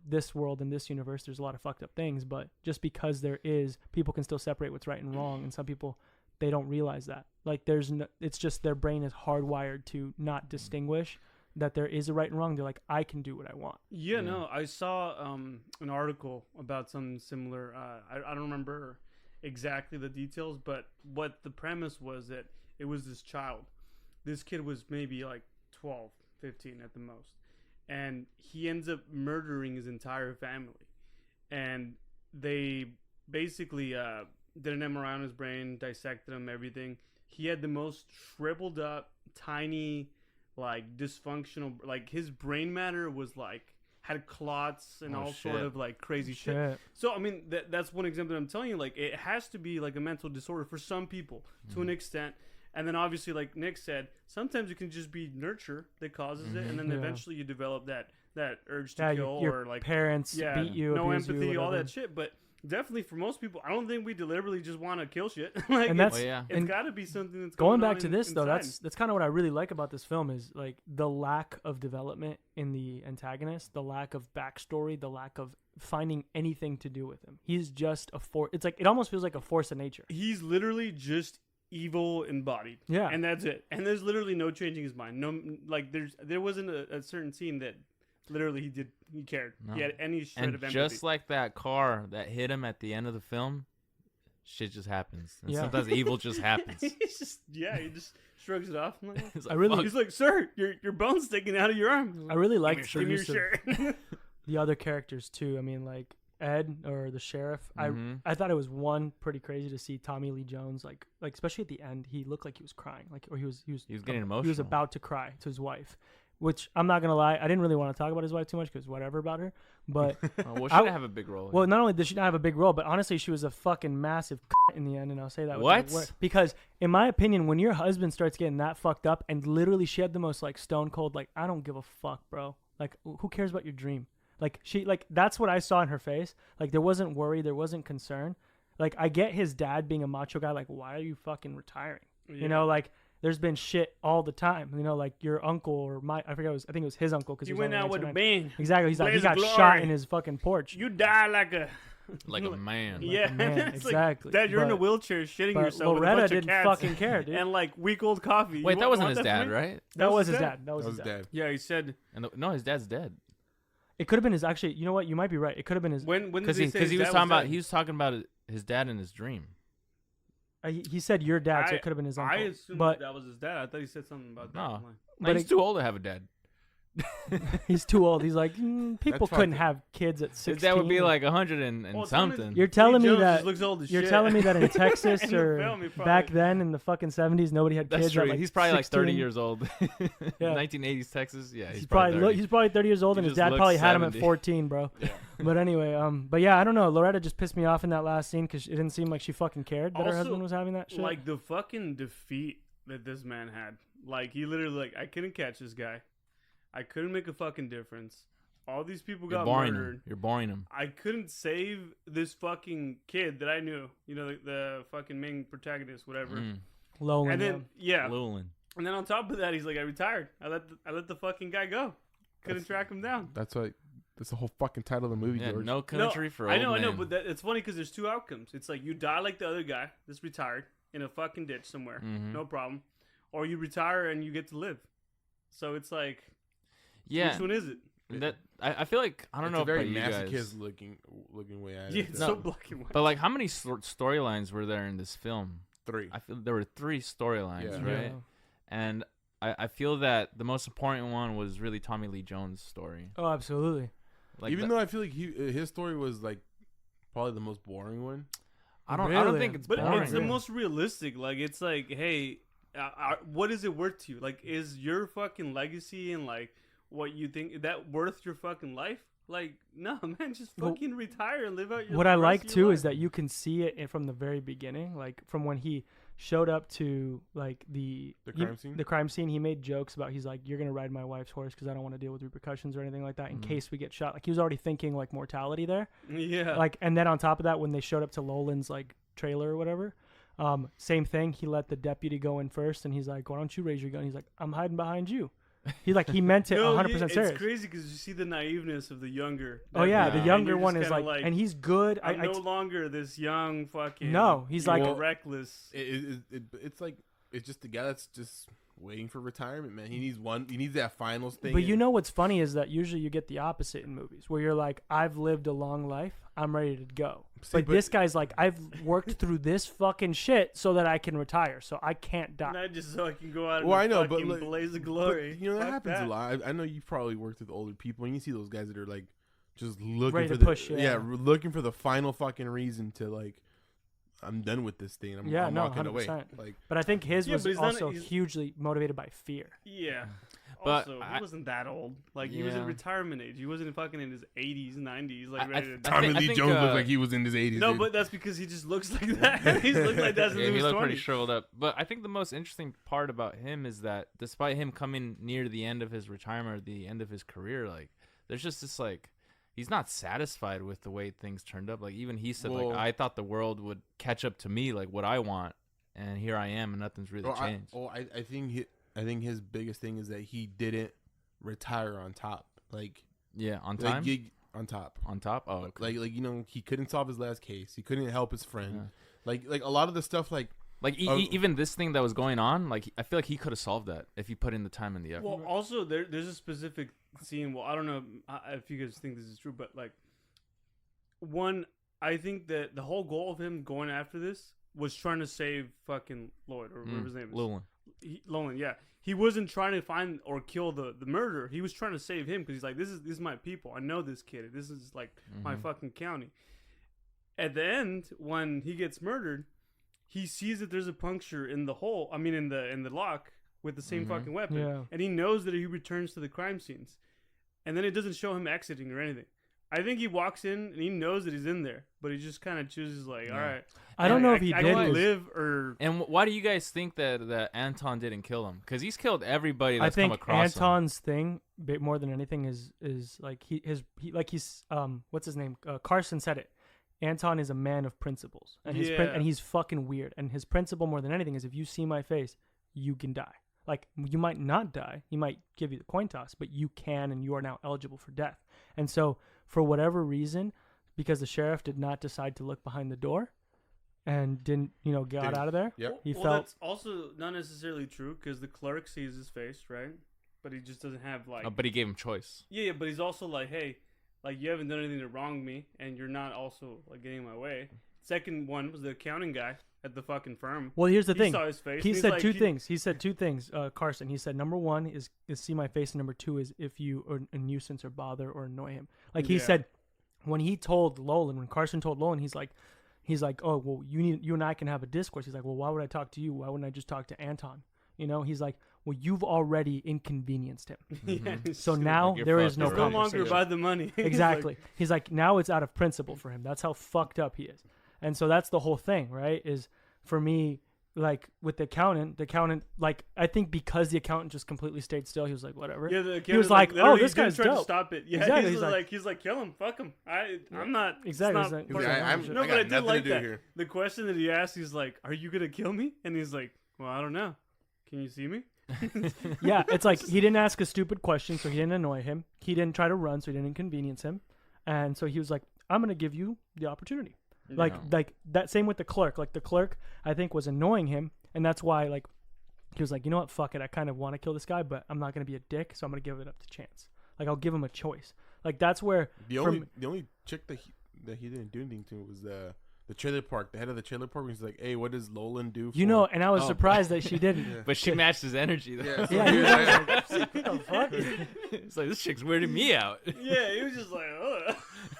this world and this universe, there's a lot of fucked up things. But just because there is, people can still separate what's right and wrong. And some people, they don't realize that. Like it's just their brain is hardwired to not distinguish that there is a right and wrong. They're like, I can do what I want. Yeah, no, I saw an article about something similar. I don't remember exactly the details, but what the premise was that it was this child. This kid was maybe like 12, 15 at the most. And he ends up murdering his entire family. And they basically did an MRI on his brain, dissected him, everything. He had the most shriveled up, tiny, like dysfunctional, like his brain matter was like, had clots and sort of like crazy shit. So, I mean, that's one example that I'm telling you. Like, it has to be like a mental disorder for some people to an extent. And then obviously, like Nick said, sometimes it can just be nurture that causes it, and then eventually you develop that that urge to kill your or like parents beat you, no abuse empathy, you, all that shit. But definitely for most people, I don't think we deliberately just want to kill shit. Like, and that's it's got to be something that's going on back to this inside. though. That's kind of what I really like about this film is like the lack of development in the antagonist, the lack of backstory, the lack of finding anything to do with him. He's just a force. It's like it almost feels like a force of nature. He's literally just evil embodied. Yeah, and that's it. And there's literally no changing his mind. No, like there wasn't a certain scene that literally he cared. No. He had any shred of empathy. And just like that car that hit him at the end of the film, shit just happens. And sometimes evil just happens. He just shrugs it off. He's like, sir, your bone's sticking out of your arm. I really like the use of the other characters too. I mean, like Ed or the sheriff. I thought it was pretty crazy to see Tommy Lee Jones like especially at the end. He looked like he was crying, he was getting emotional. He was about to cry to his wife. Which I'm not gonna lie, I didn't really want to talk about his wife too much because whatever about her. But she didn't have a big role. Well, not only did she not have a big role, but honestly, she was a fucking massive in the end. And I'll say that. What? Because in my opinion, when your husband starts getting that fucked up, and literally she had the most like stone cold, like I don't give a fuck, bro. Like who cares about your dream? Like that's what I saw in her face. Like there wasn't worry, there wasn't concern. Like I get his dad being a macho guy. Like why are you fucking retiring? Yeah. You know, like. There's been shit all the time, you know, like your uncle or I think it was his uncle because he went out with a bang. Exactly, he's like he got shot in his fucking porch. You die like a man. Yeah, like a man. Exactly. Dad, you're in a wheelchair shitting yourself. Loretta with a bunch didn't of cats fucking care, dude. And like week old coffee. Wait, that wasn't his dad, right? That was his dad. That was his dad. Yeah, he said. No, his dad's dead. It could have been his. Actually, you know what? You might be right. It could have been his. When because he was talking about his dad in his dream. He said your dad, so it could have been his uncle. I assumed that was his dad. I thought he said something about that. No, but he's too old to have a dad. He's too old. He's like, people couldn't have kids at 16. His dad would be like 100 and something. You're telling me that looks old as you're shit. telling me that in Texas or back then in the fucking 70s, nobody had kids. That's true. Like he's probably 16. like 30 years old. 1980s Texas. Yeah, he's probably 30 years old, and his dad probably had him at 14, bro. Yeah. But anyway, but yeah, I don't know. Loretta just pissed me off in that last scene because it didn't seem like she fucking cared that her husband was having that shit. Like the fucking defeat that this man had. Like he literally I couldn't catch this guy. I couldn't make a fucking difference. All these people got murdered. You're boring him. I couldn't save this fucking kid that I knew. You know, the fucking main protagonist, whatever. Lolan. And then Lolan. And then on top of that, he's like, I retired. I let the fucking guy go. Couldn't track him down. That's the whole fucking title of the movie, George. No Country for Old Men. I know, but it's funny because there's two outcomes. It's like you die like the other guy that's retired in a fucking ditch somewhere, no problem, or you retire and you get to live. So it's like, which one is it? That I feel like I don't know. It's a very about you guys. looking way at it. Yeah, it's so black and white. But like, how many storylines were there in this film? 3. I feel there were 3 storylines, right? Yeah. And I feel that the most important one was really Tommy Lee Jones' story. Oh, absolutely. Like Even though I feel like his story was like probably the most boring one. I don't think it's boring. But it's the most realistic. Like it's like, hey, what is it worth to you? Like, is your fucking legacy and like what you think that worth your fucking life? Like, no, man, just fucking retire and live out your life. What I like too is that you can see it from the very beginning, like from when he showed up to like the crime scene. He made jokes about he's like, you're gonna ride my wife's horse because I don't want to deal with repercussions or anything like that in case we get shot. Like he was already thinking like mortality there. Yeah. Like, and then on top of that, when they showed up to Lolan's like trailer or whatever, same thing. He let the deputy go in first, and he's like, why don't you raise your gun? He's like, I'm hiding behind you. He meant it 100% serious. It's crazy because you see the naiveness of the younger. Oh yeah, the younger one is like, and he's good. I'm no longer this young fucking. No, he's like reckless. It's like it's just the guy that's just waiting for retirement, man. He needs that finals thing. But you know what's funny is that usually you get the opposite in movies where you're like, I've lived a long life, I'm ready to go. But this guy's like, I've worked through this fucking shit so that I can retire, so I can't die. Not just so I can go out and fucking blaze of glory. But, you know, that happens a lot. I know you've probably worked with older people, and you see those guys that are like just looking ready for to push, looking for the final fucking reason to like, I'm done with this thing. I'm walking 100%. away. Like, but I think his was also hugely motivated by fear. Yeah. But also, he wasn't that old. Like he was in retirement age. He wasn't fucking in his 80s, 90s. Like ready to die. Tommy Lee Jones looked like he was in his 80s. No, but that's because he just looks like that. He's looked like that since he was 20. He looked pretty shriveled up. But I think the most interesting part about him is that despite him coming near the end of his retirement or the end of his career, like there's just this like he's not satisfied with the way things turned up. Like even he said, like I thought the world would catch up to me, like what I want, and here I am, and nothing's really changed. I think his biggest thing is that he didn't retire on top. Like on time. On top. On top. Oh, okay. like he couldn't solve his last case. He couldn't help his friend. Yeah. Like a lot of the stuff like. Even this thing that was going on, like I feel like he could have solved that if he put in the time and the effort. Well, also there's a specific scene. Well, I don't know if you guys think this is true, but like, I think that the whole goal of him going after this was trying to save fucking Lloyd or whatever his name is. Llewellyn, yeah. He wasn't trying to find or kill the murderer. He was trying to save him because he's like, this is my people. I know this kid. This is like my fucking county. At the end, when he gets murdered, he sees that there's a puncture in the hole. I mean, in the lock with the same fucking weapon, and he knows that he returns to the crime scenes, and then it doesn't show him exiting or anything. I think he walks in and he knows that he's in there, but he just kind of chooses like, all right. I don't know if he did live or. And why do you guys think that Anton didn't kill him? Because he's killed everybody that's come across him. I think Anton's thing, more than anything, is like he's what's his name? Carson said it. Anton is a man of principles, and and he's fucking weird. And his principle, more than anything, is if you see my face, you can die. Like you might not die, he might give you the coin toss, but you can, and you are now eligible for death. And so, for whatever reason, because the sheriff did not decide to look behind the door, and didn't got out of there, he felt. That's also not necessarily true because the clerk sees his face, right? But he just doesn't have like. But he gave him choice. Yeah, but he's also like, hey. Like, you haven't done anything to wrong me, and you're not also, like, getting in my way. Second one was the accounting guy at the fucking firm. Well, here's the thing. He saw his face. He said two things. He said two things, Carson. He said, number one is see my face, and number two is if you are a nuisance or bother or annoy him. Like, he said, when he told Lolan, when Carson told Lolan, he's like, oh, well, you and I can have a discourse. He's like, well, why would I talk to you? Why wouldn't I just talk to Anton? He's like, well, you've already inconvenienced him. So now there is no conversation. No longer about the money. Exactly. He's like, now it's out of principle for him. That's how fucked up he is. And so that's the whole thing, right? Is for me, like with the accountant, like I think because the accountant just completely stayed still, he was like, whatever. Yeah, the accountant he was like, oh, this guy's trying dope. To stop it. Yeah, exactly. He's like, kill him, fuck him. I'm not. Exactly. But I did like that. Here. The question that he asked, he's like, are you gonna kill me? And he's like, well, I don't know. Can you see me? Yeah, it's like he didn't ask a stupid question, so he didn't annoy him. He didn't try to run, so he didn't inconvenience him. And so he was like, I'm going to give you the opportunity. Like that same with the clerk. Like the clerk, I think, was annoying him. And that's why, like, he was like, you know what? Fuck it. I kind of want to kill this guy, but I'm not going to be a dick, so I'm going to give it up to chance. Like, I'll give him a choice. Like, that's where... The only chick that he didn't do anything to was... the trailer park, the head of the trailer park, was like, hey, what does Lolan do for... and I was surprised that she didn't. Yeah. But she matched his energy, though. Yeah, what the fuck? It's like, this chick's weirding me out. Yeah, he was just like, oh.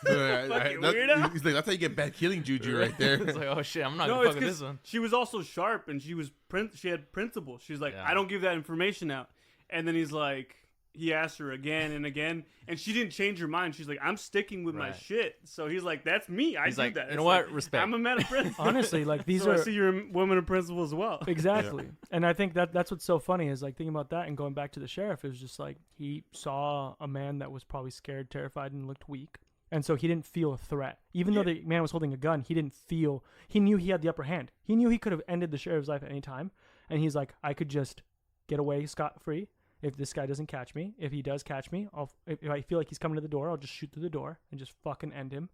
Fucking weirdo. He's like, that's how you get bad killing juju right there. It's like, oh, shit, I'm not going to fuck with this one. She was also sharp, and she had principle. She's like, I don't give that information out. And then he's like... He asked her again and again, and she didn't change her mind. She's like, I'm sticking with my shit. So he's like, that's me. I do that. You know what? Respect. I'm a man of principle. Honestly, like these I see you're a woman of principle as well. Exactly. Yeah. And I think that's what's so funny is like thinking about that and going back to the sheriff is just like he saw a man that was probably scared, terrified, and looked weak. And so he didn't feel a threat. Even though the man was holding a gun, he knew he had the upper hand. He knew he could have ended the sheriff's life at any time. And he's like, I could just get away scot-free. If this guy doesn't catch me, if he does catch me, if I feel like he's coming to the door, I'll just shoot through the door and just fucking end him.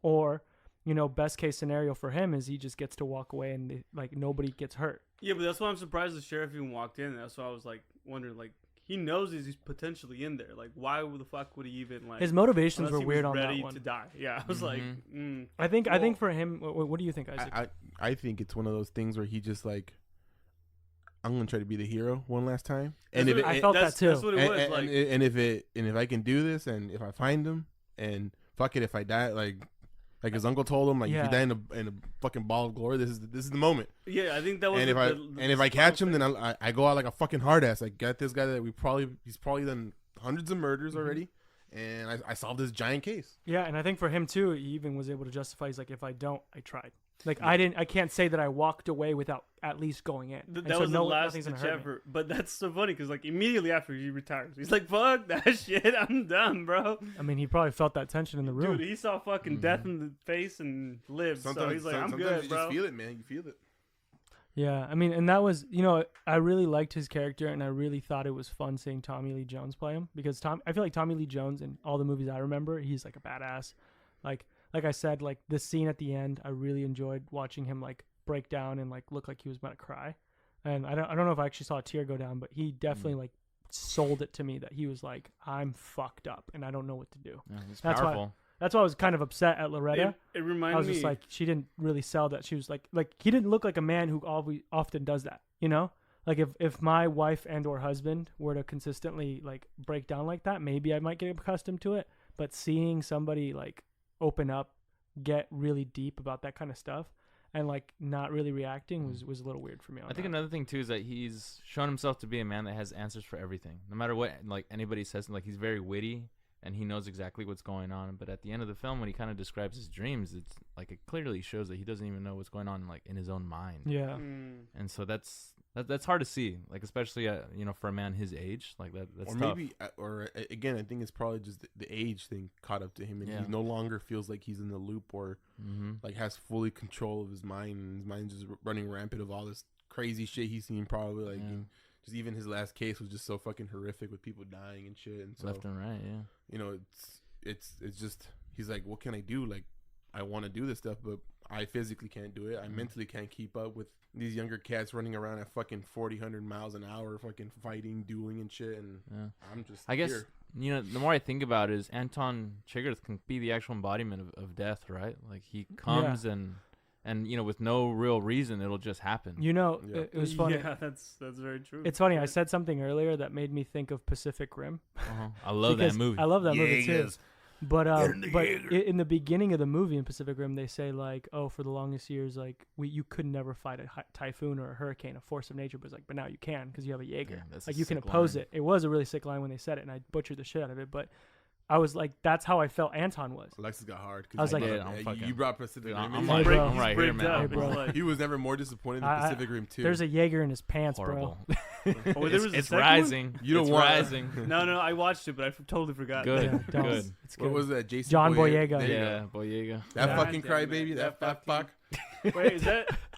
Or, best case scenario for him is he just gets to walk away and nobody gets hurt. Yeah, but that's why I'm surprised the sheriff even walked in. That's why I was like wondering, like he knows he's potentially in there. Like why the fuck would he even like? His motivations were weird on that one. Ready to die. Yeah, I was like, I think for him, what do you think, Isaac? I think it's one of those things where he just like. I'm gonna try to be the hero one last time, and I felt that too. That's what it was. And if I can do this, and if I find him, and fuck it, if I die, like his uncle told him, like if you die in a fucking ball of glory, this is the moment. Yeah, I think that was. And if I catch him, then I go out like a fucking hard ass. I got this guy that he's probably done hundreds of murders already, and I solved this giant case. Yeah, and I think for him too, he even was able to justify. He's like, if I don't, I tried. Like I can't say that I walked away without at least going in. That was the last ditch effort. But that's so funny because like immediately after he retires, he's like, "Fuck that shit, I'm done, bro." I mean, he probably felt that tension in the room. Dude, he saw fucking death in the face and lived. So he's like, "I'm good, you bro." Just feel it, man. You feel it. Yeah, I mean, and that was, I really liked his character, and I really thought it was fun seeing Tommy Lee Jones play him because I feel like Tommy Lee Jones in all the movies I remember, he's like a badass. Like I said, like this scene at the end, I really enjoyed watching him like break down and like look like he was about to cry. And I don't know if I actually saw a tear go down, but he definitely like sold it to me that he was like, I'm fucked up and I don't know what to do. Yeah, it's powerful. That's why I was kind of upset at Loretta. It reminded me. I was just like, she didn't really sell that. She was like he didn't look like a man who often does that, Like if my wife and or husband were to consistently like break down like that, maybe I might get accustomed to it. But seeing somebody like open up, get really deep about that kind of stuff, and like not really reacting was a little weird for me. I think another thing too is that he's shown himself to be a man that has answers for everything, no matter what like anybody says. Like he's very witty and he knows exactly what's going on. But at the end of the film, when he kind of describes his dreams, it's like it clearly shows that he doesn't even know what's going on like in his own mind. Yeah, and so that's hard to see, like especially for a man his age, like that's or tough. Maybe again, I think it's probably just the age thing caught up to him, and he no longer feels like he's in the loop or like has fully control of his mind, and his mind's just running rampant of all this crazy shit he's seen. Probably like just even his last case was just so fucking horrific with people dying and shit, and so left and right. It's just he's like, what can I do? Like I want to do this stuff, but I physically can't do it. I mentally can't keep up with these younger cats running around at fucking 100 miles an hour, fucking fighting, dueling and shit. And I'm just, I guess, the more I think about it is Anton Chigurh can be the actual embodiment of death, right? Like he comes and with no real reason, it'll just happen. It was funny. Yeah, that's very true. It's funny. I said something earlier that made me think of Pacific Rim. I love that movie. I love that movie too. But in the beginning of the movie in Pacific Rim, they say like, oh, for the longest years, like you could never fight a typhoon or a hurricane, a force of nature. But now you can because you have a Jaeger. Yeah, like you can oppose it. It was a really sick line when they said it, and I butchered the shit out of it. But I was like, that's how I felt Anton was. Alexis got hard. I was like, you brought Pacific Rim. I'm right here, man. Hey, bro. He was never more disappointed in Pacific Rim 2. There's a Jaeger in his pants, Horrible. bro. It's rising. It's rising. No, I watched it, but I totally forgot. Good. Yeah, Good. It's good. What was that? Jason John Boyega. Yeah, Boyega. That fucking crybaby. That fat fuck. Wait,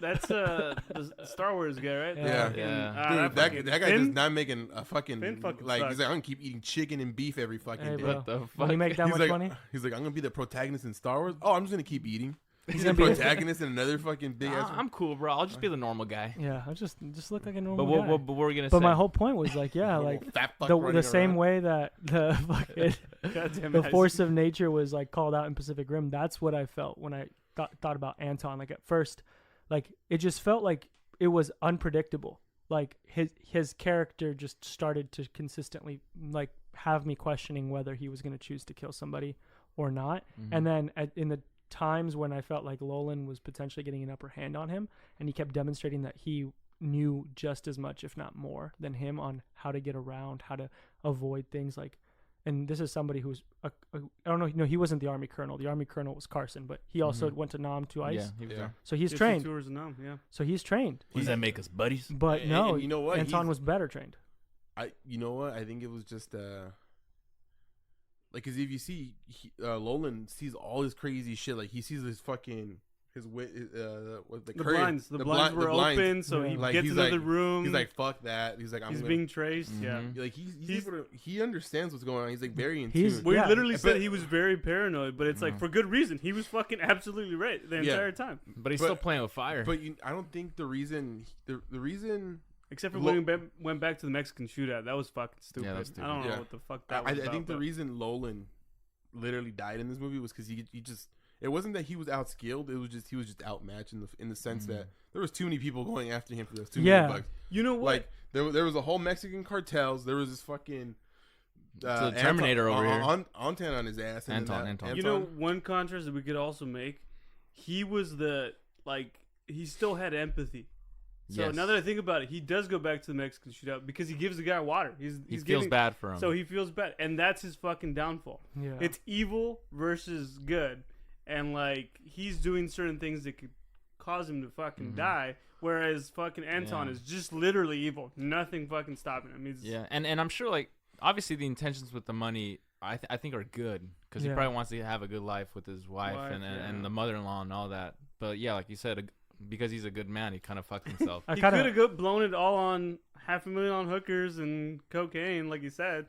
that's the Star Wars guy, right? Yeah. Dude, that guy does not making a fucking like. He's like, I'm gonna keep eating chicken and beef every fucking day. What the fuck? When you make that much money? He's like, I'm gonna be the protagonist in Star Wars. Oh, I'm just gonna keep eating. He's the gonna be protagonist in another fucking big ass. I'm cool, bro. I'll just be the normal guy. Yeah, I just look like a normal guy. guy. But what were we gonna say? But my whole point was like, yeah, like the same way that the fucking the force of nature was like called out in Pacific Rim. That's what I felt when I thought about Anton. Like at first, like it just felt like it was unpredictable. Like his character just started to consistently like have me questioning whether he was going to choose to kill somebody or not. And then in the times when I felt like Lolan was potentially getting an upper hand on him, and he kept demonstrating that he knew just as much, if not more, than him on how to get around, how to avoid things like. And this is somebody who's I don't know. No, he wasn't the Army colonel. The Army colonel was Carson, but he also went to Nam twice. Yeah, he was there. So he's trained. Tours of Nam, yeah. So he's trained. Does that make us buddies? But no, and you know what? Anton was better trained. You know what? I think it was just like, cause if you see, Lolan sees all this crazy shit. Like he sees this fucking the blinds. The blinds were open, so he gets into the room. He's like, fuck that. He's like, he's being traced. Yeah, like he understands what's going on. He's like very in tune. We literally said he was very paranoid, but it's like for good reason. He was fucking absolutely right the entire time. But he's still playing with fire. But I don't think the reason. Except for when he went back to the Mexican shootout. That was fucking stupid. Yeah, that was stupid. I don't know what the fuck that was I think the reason Lolan literally died in this movie was because he just... It wasn't that he was outskilled. It was just he was just outmatched in the sense that there was too many people going after him for those too many bucks. You know what? Like there was a whole Mexican cartels. There was this fucking... the Terminator over here. Anton on his ass. Anton. You know, one contrast that we could also make, he was he still had empathy. So now that I think about it, he does go back to the Mexican shootout because he gives the guy water. He feels bad for him. So he feels bad, and that's his fucking downfall. Yeah. It's evil versus good, and like he's doing certain things that could cause him to fucking die. Whereas fucking Anton is just literally evil. Nothing fucking stopping him. And I'm sure, like, obviously the intentions with the money, I think are good. Because he probably wants to have a good life with his wife and the mother-in-law and all that. But, yeah, like you said, because he's a good man, he kind of fucked himself. He could have blown it all on $500,000 on hookers and cocaine, like you said.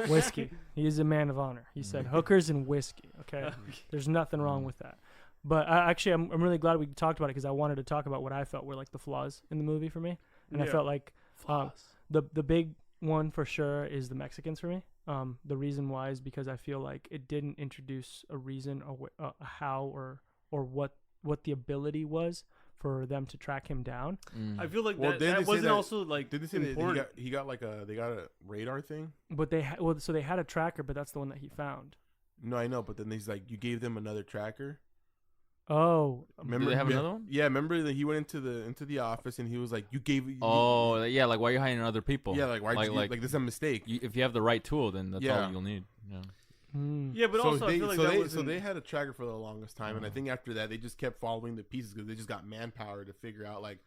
Whiskey. He is a man of honor. He said hookers and whiskey. Okay, there's nothing wrong with that. But I'm really glad we talked about it because I wanted to talk about what I felt were like the flaws in the movie for me, and I felt like the big one for sure is the Mexicans for me. The reason why is because I feel like it didn't introduce a reason or how or what the ability was for them to track him down. I feel like that wasn't also like. Did they say that he got they got a radar thing? But so they had a tracker, but that's the one that he found. No, I know, but then he's like, you gave them another tracker. Oh, remember? Do they have another one? Yeah, remember that he went into the office and he was like, "You gave." Like why are you hiding other people? Yeah, like why? Like this is a mistake. If you have the right tool, then that's all you'll need. Yeah. Yeah, but also I feel like they had a tracker for the longest time, and I think after that they just kept following the pieces because they just got manpower to figure out like.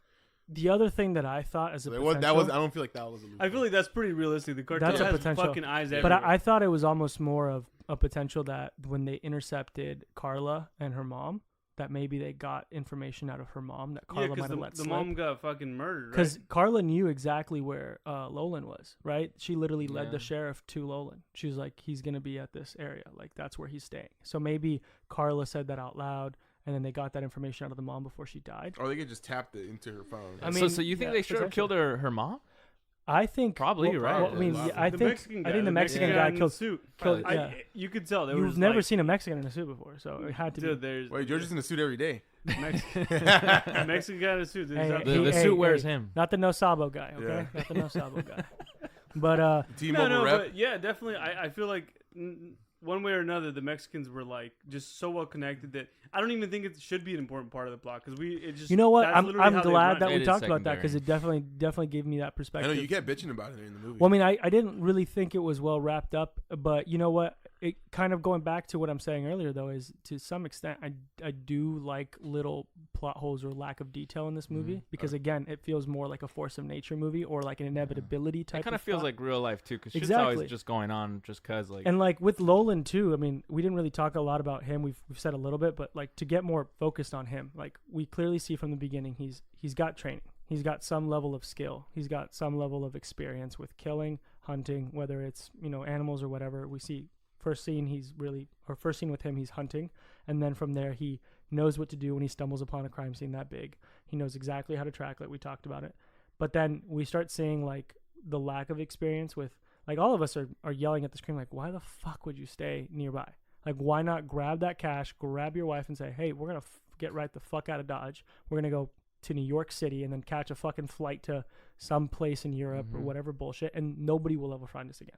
The other thing that I thought as a potential, I don't feel like that was. I feel like that's pretty realistic. The cartel has fucking eyes everywhere. But I thought it was almost more of a potential that when they intercepted Carla and her mom, that maybe they got information out of her mom that Carla might have let slip. The mom got fucking murdered, because Carla knew exactly where Lolan was, right? She literally led the sheriff to Lolan. She was like, he's going to be at this area. Like, that's where he's staying. So maybe Carla said that out loud, and then they got that information out of the mom before she died. Or they could just tap it into her phone. I mean, so you think they should have killed her mom? I think probably right. Well, I mean, I think the Mexican guy killed suit. You could tell. You've never seen a Mexican in a suit before, so it had to be. Wait, George is in a suit every day. Mexican guy in a suit. The suit wears him. Not the No Sabo guy, okay? Not the No Sabo guy. But T-Mobile rep. But yeah, definitely. I feel like one way or another, the Mexicans were like just so well connected that I don't even think it should be an important part of the plot because you know what? I'm glad that we talked about that because it definitely gave me that perspective. I know you kept bitching about it in the movie. Well, I mean, I didn't really think it was well wrapped up, but you know what? It kind of going back to what I'm saying earlier though is to some extent I do like little plot holes or lack of detail in this movie because again it feels more like a force of nature movie or like an inevitability type. It kind of feels like real life too because shit's always just going on just cause like. And like with Lolan too, I mean we didn't really talk a lot about him. We've said a little bit, but like to get more focused on him, like we clearly see from the beginning he's got training. He's got some level of skill. He's got some level of experience with killing, hunting, whether it's animals or whatever. We see. First scene with him, he's hunting. And then from there, he knows what to do when he stumbles upon a crime scene that big. He knows exactly how to track it. We talked about it. But then we start seeing like the lack of experience with, like all of us are yelling at the screen, like, why the fuck would you stay nearby? Like, why not grab that cash, grab your wife and say, hey, we're going to get right the fuck out of Dodge. We're going to go to New York City and then catch a fucking flight to some place in Europe or whatever bullshit. And nobody will ever find us again.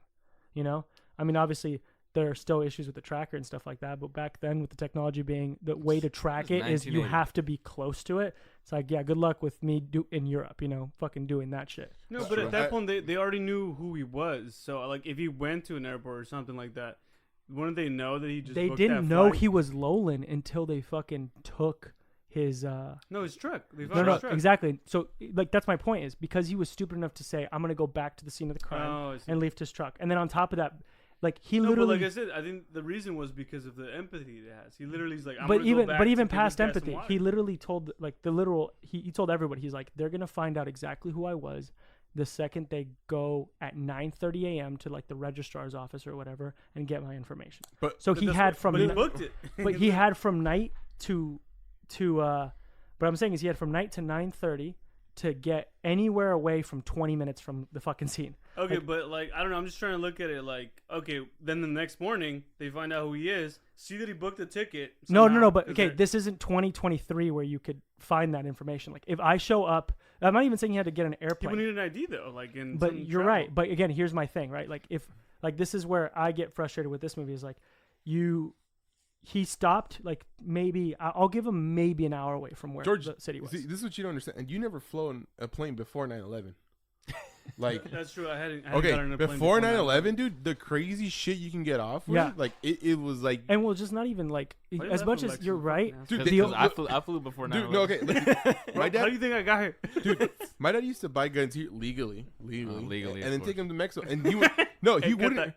I mean, obviously, there are still issues with the tracker and stuff like that. But back then with the technology being the way to track it is you have to be close to it. It's like, yeah, good luck with me in Europe, fucking doing that shit. No, but at that point they already knew who he was. So like if he went to an airport or something like that, wouldn't they know that he just They didn't know he was Lolan until they fucking took his his truck. No, exactly. So like that's my point is because he was stupid enough to say I'm going to go back to the scene of the crime and leave his truck. And then on top of that, like he literally. But like I said, I think the reason was because of the empathy it has. He literally is like, even past empathy, he literally told he told everybody, he's like, they're gonna find out exactly who I was the second they go at 9:30 a.m. to like the registrar's office or whatever and get my information. But he had from night to but I'm saying is he had from night to 9:30 to get anywhere away from 20 minutes from the fucking scene. Okay, but like I don't know, I'm just trying to look at it like, okay, then the next morning they find out who he is, see that he booked a ticket. No, but okay, this isn't 2023 where you could find that information. Like if I show up, I'm not even saying you had to get an airplane. People need an ID though, like in. But you're travel. right. But again, here's my thing, right? Like if this is where I get frustrated with this movie is like he stopped like maybe I'll give him maybe an hour away from where George, the city was. See, this is what you don't understand. And you never flown a plane before 9/11. Like that's true. I hadn't okay, gotten on a plane before 9/11, dude, the crazy shit you can get off with, like it was like, and well, just not even like as much as you're right, dude. Because I flew before 9/11. Dude, no, okay. Like, my dad, how do you think I got here, dude? My dad used to buy guns here legally, legally, and then take them to Mexico. And he would he wouldn't.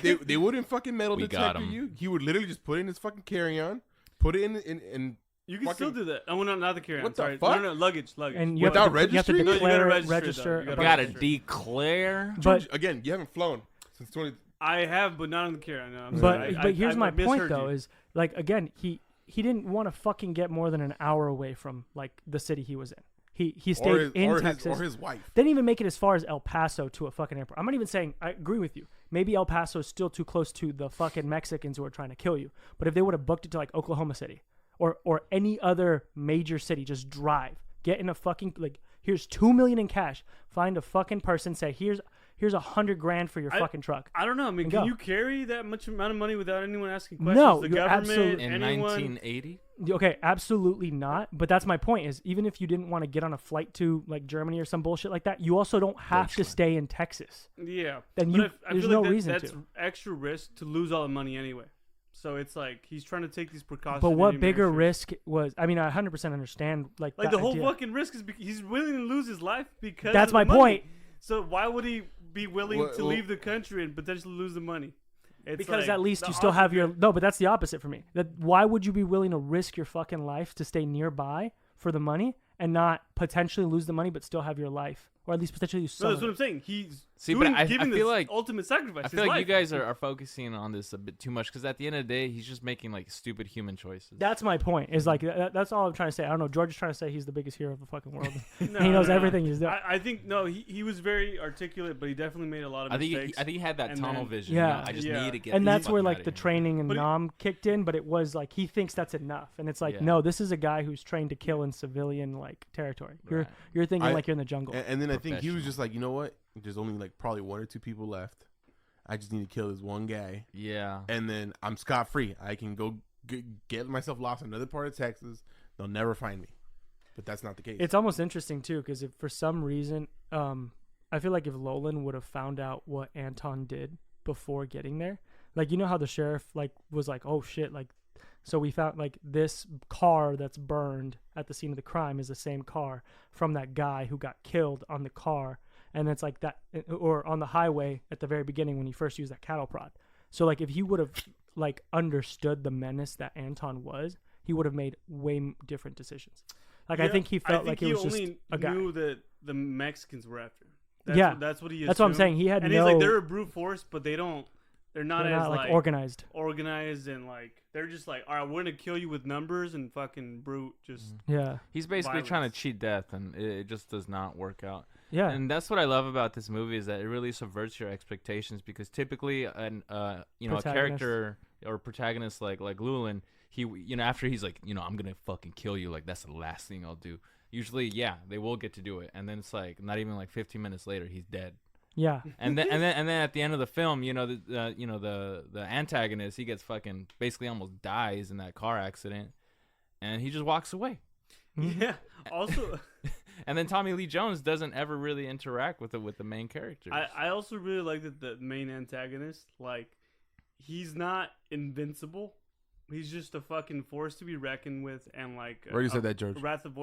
They wouldn't fucking metal detect you. He would literally just put it in his fucking carry-on, put it in you can still do that. Oh, no, not the carry-on. What sorry. the fuck? No, luggage. And without registering? You have to declare, register. register. You gotta declare. But again, you haven't flown since 20. I have, but not on the carry-on. No, but here's my point, though, is like again, he didn't want to fucking get more than an hour away from like the city he was in. He stayed in Texas. Or his wife. Didn't even make it as far as El Paso to a fucking airport. I'm not even saying I agree with you. Maybe El Paso is still too close to the fucking Mexicans who are trying to kill you. But if they would have booked it to like Oklahoma City or any other major city, just drive, get in a fucking like here's $2 million in cash, find a fucking person, say here's $100,000 for your fucking truck. I don't know. I mean, can you carry that much amount of money without anyone asking questions? No, the government, in anyone? 1980. Okay, absolutely not. But that's my point. Is even if you didn't want to get on a flight to like Germany or some bullshit like that, you also don't have to stay in Texas. Yeah, then there's no reason to. That's extra risk to lose all the money anyway. So it's like he's trying to take these precautions. But what bigger risk was? I mean, I 100% understand like the whole fucking risk is he's willing to lose his life because that's my money. point. So why would he be willing to leave the country and potentially lose the money? It's because like, at least you still have your but that's the opposite for me. That why would you be willing to risk your fucking life to stay nearby for the money and not potentially lose the money but still have your life, or at least potentially lose some? No, that's what I'm saying. He's I giving feel like ultimate sacrifice. I feel like you guys are focusing on this a bit too much because at the end of the day, he's just making like stupid human choices. That's my point. Is like that's all I'm trying to say. I don't know. George is trying to say he's the biggest hero of the fucking world. He knows everything he's doing. I think he was very articulate, but he definitely made a lot of mistakes. I think he had that tunnel vision. Yeah, I just need to get. And that's where like the training and Nam kicked in. But it was like he thinks that's enough, and it's like no, this is a guy who's trained to kill in civilian like territory. You're thinking like you're in the jungle. And then I think he was just like, you know what? There's only like probably 1 or 2 people left. I just need to kill this one guy. Yeah. And then I'm scot free. I can go get myself lost in another part of Texas. They'll never find me. But that's not the case. It's almost interesting too, because if for some reason, I feel like if Lolan would have found out what Anton did before getting there, like you know how the sheriff like was like, oh shit, like so we found like this car that's burned at the scene of the crime is the same car from that guy who got killed on the car. And it's like that, or on the highway at the very beginning when he first used that cattle prod. So like if he would have like understood the menace that Anton was, he would have made way different decisions. Like I think he felt like it was just a guy. He knew that the Mexicans were after. That's what he assumed. That's what I'm saying. He had and he's like they're a brute force, but they're not as like organized and like they're just like, all right, we're gonna kill you with numbers and fucking brute. Just he's basically trying to cheat death, and it just does not work out. Yeah, and that's what I love about this movie is that it really subverts your expectations because typically a character or protagonist like Llewellyn, he after he's like, I'm gonna fucking kill you, like that's the last thing I'll do. Usually, they will get to do it, and then it's like not even like 15 minutes later he's dead. Yeah, and then at the end of the film, the antagonist, he gets fucking basically almost dies in that car accident, and he just walks away. Yeah. Also, and then Tommy Lee Jones doesn't ever really interact with the main characters. I also really like that the main antagonist, like, he's not invincible. He's just a fucking force to be reckoned with, and like. Already said that, George. Wrath of